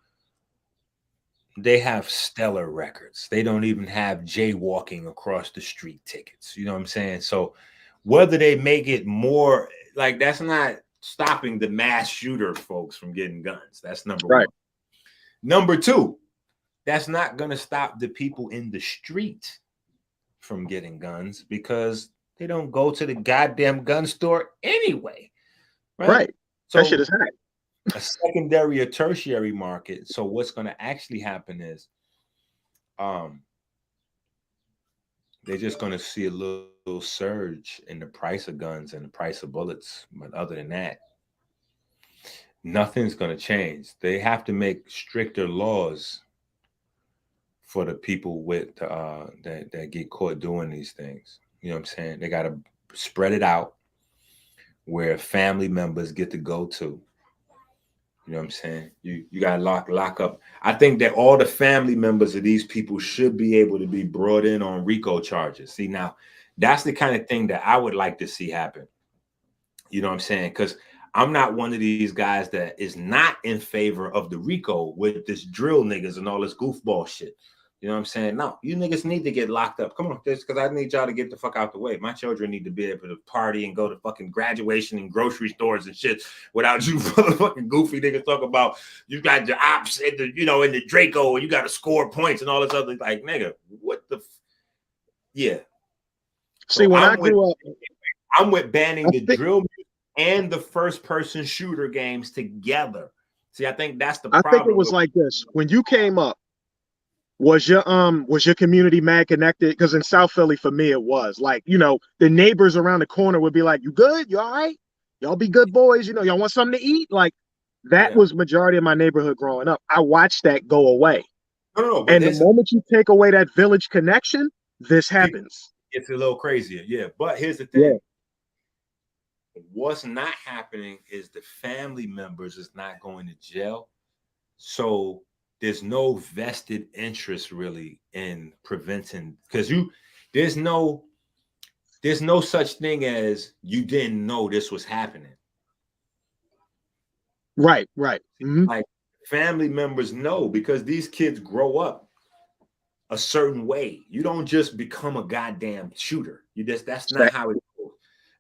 they have stellar records. They don't even have jaywalking across the street tickets. You know what I'm saying? So whether they make it more, like, that's not stopping the mass shooter folks from getting guns. That's number one. Number two, that's not going to stop the people in the street from getting guns because they don't go to the goddamn gun store anyway. Right. So that shit is hot. A secondary or tertiary market. So what's going to actually happen is they're just going to see a little surge in the price of guns and the price of bullets. But other than that, nothing's going to change. They have to make stricter laws for the people with that get caught doing these things. You know what I'm saying? They got to spread it out where family members get to go to. You know what I'm saying? You got to lock up. I think that all the family members of these people should be able to be brought in on RICO charges. See, now that's the kind of thing that I would like to see happen. You know what I'm saying? Because I'm not one of these guys that is not in favor of the RICO with this drill niggas and all this goofball shit. You know what I'm saying? No, you niggas need to get locked up. Come on, just because I need y'all to get the fuck out the way. My children need to be able to party and go to fucking graduation and grocery stores and shit without you motherfucking goofy niggas talk about you got your ops in the, you know, in the Draco and you got to score points and all this other, like, nigga, what the yeah. See, so when I grew up, I'm with banning the drill and the first person shooter games together. See, I think that's the problem. I think it was like this. When you came up, was your community mad connected? Because in South Philly, for me, it was like, you know, the neighbors around the corner would be like, you good? You all right? Y'all be good boys. You know, y'all want something to eat? Like that was majority of my neighborhood growing up. I watched that go away. No, and the moment you take away that village connection, this happens. It's a little crazier. Yeah. But here's the thing. Yeah. What's not happening is the family members is not going to jail. So there's no vested interest really in preventing, because there's no such thing as you didn't know this was happening. Right. Like family members know, because these kids grow up a certain way. You don't just become a goddamn shooter. That's not how it goes.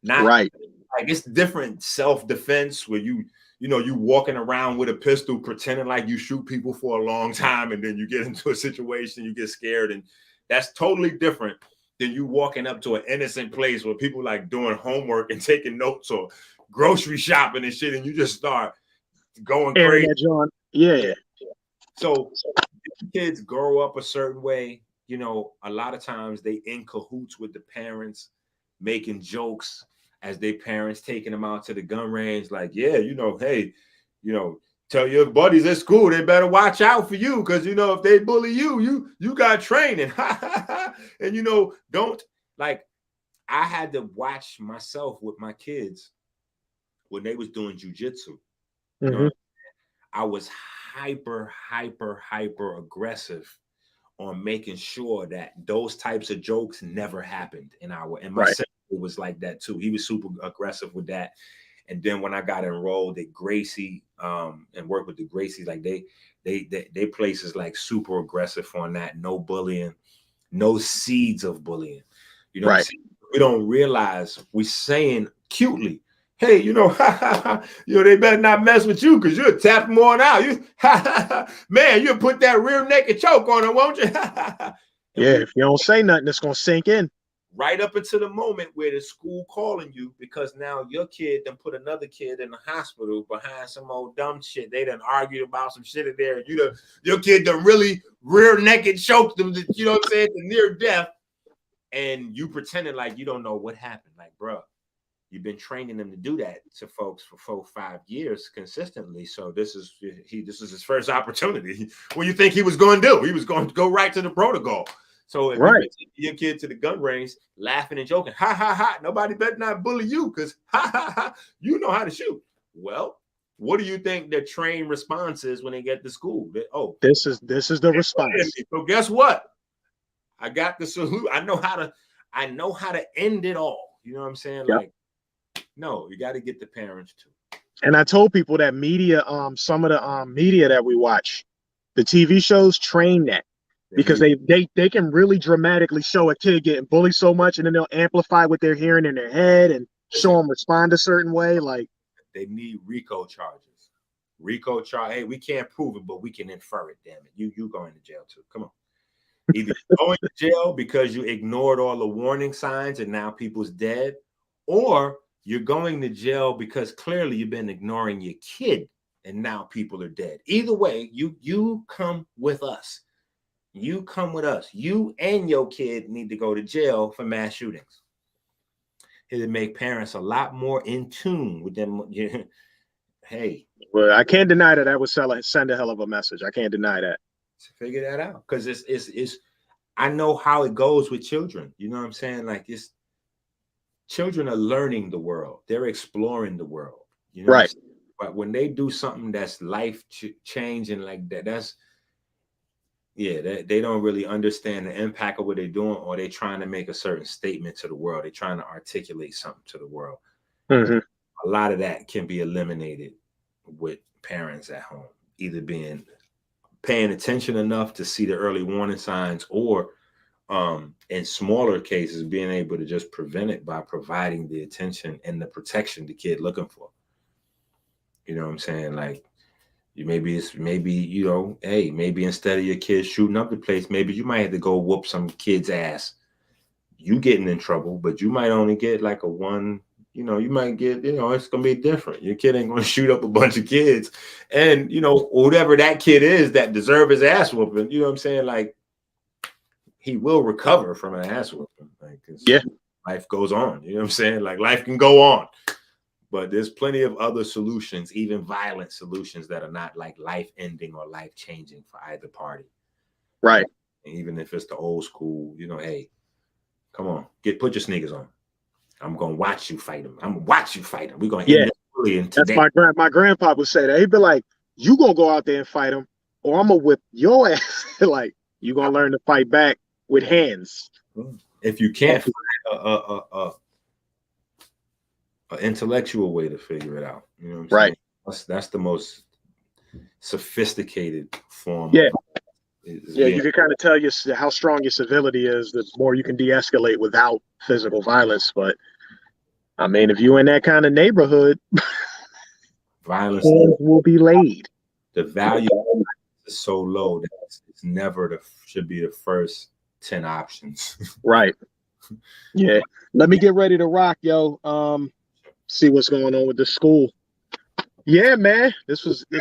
Not right. Like it's different self-defense where you walking around with a pistol pretending like you shoot people for a long time, and then you get into a situation, you get scared, and that's totally different than you walking up to an innocent place where people like doing homework and taking notes or grocery shopping and shit, and you just start going crazy. John. Yeah. So kids grow up a certain way, you know, a lot of times they in cahoots with the parents, making jokes as they parents taking them out to the gun range. Like, yeah, you know, hey, you know, tell your buddies at school they better watch out for you, because you know if they bully you, you got training. And you know, don't like. I had to watch myself with my kids when they was doing jujitsu. You know, I was hyper aggressive on making sure that those types of jokes never happened in our. And my son was like that too. He was super aggressive with that. And then when I got enrolled at Gracie and worked with the Gracies, like they places like super aggressive on that. No bullying, no seeds of bullying. You know what I'm saying? We don't realize we're saying cutely, hey, you know, you know, they better not mess with you because you'll tap them on out. You, man, you'll put that rear naked choke on them, won't you? Yeah, if you don't say nothing, it's gonna sink in. Right up until the moment where the school calling you because now your kid done put another kid in the hospital behind some old dumb shit. They done argued about some shit in there. And your kid done really rear naked choked them, you know what I'm saying, to near death. And you pretending like you don't know what happened. Like, bro, you've been training them to do that to folks for 4 or 5 years consistently. So this is his first opportunity. What do you think he was going to do? He was going to go right to the protocol. So if you take your kid to the gun range, laughing and joking, ha ha ha, nobody better not bully you because ha ha ha, you know how to shoot. Well, what do you think their trained response is when they get to school? This is the response. So guess what? I got the salute. I know how to end it all. You know what I'm saying? Yep. Like, no, you got to get the parents too. And I told people that media, some of the media that we watch, the TV shows train that. Because they can really dramatically show a kid getting bullied so much, and then they'll amplify what they're hearing in their head and show them respond a certain way. Like, they need RICO charges. RICO charge. Hey, we can't prove it, but we can infer it. Damn it, you going to jail too? Come on. Either going to jail because you ignored all the warning signs and now people's dead, or you're going to jail because clearly you've been ignoring your kid and now people are dead. Either way, you come with us. You come with us. You and your kid need to go to jail for mass shootings. It'll make parents a lot more in tune with them. Hey. Well, I can't deny that would send a hell of a message. I can't deny that. Figure that out. Because it's I know how it goes with children. You know what I'm saying? Like, children are learning the world. They're exploring the world. You know right. But when they do something that's life changing like that, they don't really understand the impact of what they're doing, or they're trying to make a certain statement to the world. They're trying to articulate something to the world. Mm-hmm. A lot of that can be eliminated with parents at home, either paying attention enough to see the early warning signs, or in smaller cases, being able to just prevent it by providing the attention and the protection the kid looking for. You know what I'm saying? Like, maybe you know, hey, maybe instead of your kids shooting up the place, maybe you might have to go whoop some kid's ass. You getting in trouble, but you might only get like a one, you know, you might get, you know, it's going to be different. Your kid ain't going to shoot up a bunch of kids. And, you know, whatever that kid is that deserve his ass whooping, you know what I'm saying? Like, he will recover from an ass whooping. Like, life goes on. You know what I'm saying? Like, life can go on. But there's plenty of other solutions, even violent solutions, that are not like life-ending or life-changing for either party. Right. And even if it's the old school, you know, hey, come on, put your sneakers on. I'm gonna watch you fight him. I'm gonna watch you fight him. We're gonna end this bullying today. That's my grandpa would say that. He'd be like, "You gonna go out there and fight him, or I'm gonna whip your ass." Like, you gonna learn to fight back with hands. If you can't find an intellectual way to figure it out, you know what I'm saying? That's the most sophisticated form. Yeah. You can kind of tell how strong your civility is, the more you can de-escalate without physical violence. But I mean, if you're in that kind of neighborhood, violence will be laid. The value is so low that it's never should be the first 10 options. Right. Yeah. Let me get ready to rock, yo. See what's going on with the school. Yeah, man. This was good.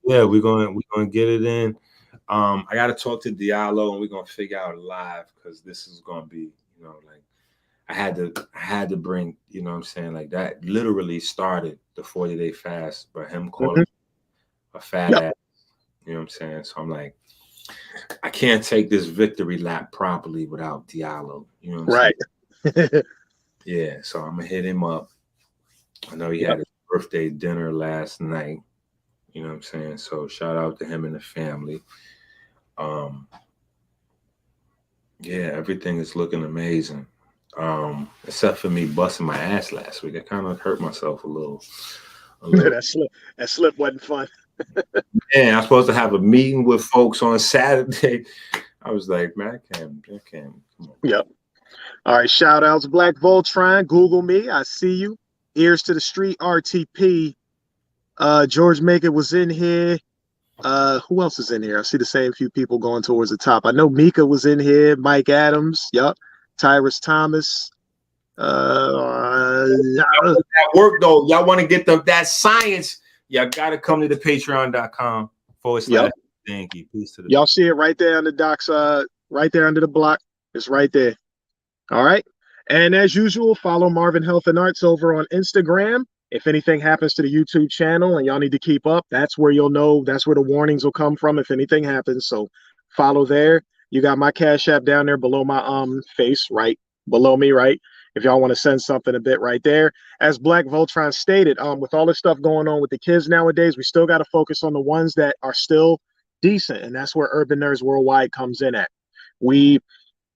Yeah, we're gonna get it in. I got to talk to Diallo, and we're gonna figure out live because this is gonna be, like I had to bring, what I'm saying, like that literally started the 40-day fast, but him calling a fat ass, you know what I'm saying? So I'm like, I can't take this victory lap properly without Diallo, you know what I'm saying? Yeah, so I'm gonna hit him up. I know he had his birthday dinner last night, you know what I'm saying? So shout out to him and the family. Yeah, everything is looking amazing. Except for me busting my ass last week. I kind of hurt myself a little. That slip wasn't fun. Man, I'm supposed to have a meeting with folks on Saturday. I was like, man, I can't. Come on. Yep. All right, shout outs, Black Voltron. Google me. I see you. Ears to the Street, RTP. George Maker was in here. Who else is in here? I see the same few people going towards the top. I know Mika was in here. Mike Adams. Yup. Tyrus Thomas. That work though. Y'all want to get that science? Y'all got to come to the patreon.com/Thank you. Peace to the y'all see it right there on the docs, right there under the block. It's right there. All right. And as usual, follow Marvin Health and Arts over on Instagram. If anything happens to the YouTube channel and y'all need to keep up, that's where you'll know. That's where the warnings will come from if anything happens. So follow there. You got my Cash App down there below my face, right below me, right? If y'all want to send something a bit right there. As Black Voltron stated, with all the stuff going on with the kids nowadays, we still got to focus on the ones that are still decent. And that's where Urban Nerds Worldwide comes in at. We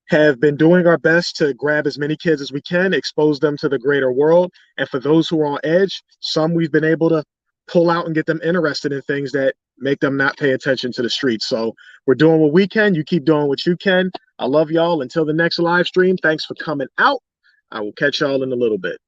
have been doing our best to grab as many kids as we can, expose them to the greater world. And for those who are on edge, some we've been able to pull out and get them interested in things that make them not pay attention to the streets. So we're doing what we can. You keep doing what you can. I love y'all. Until the next live stream, thanks for coming out. I will catch y'all in a little bit.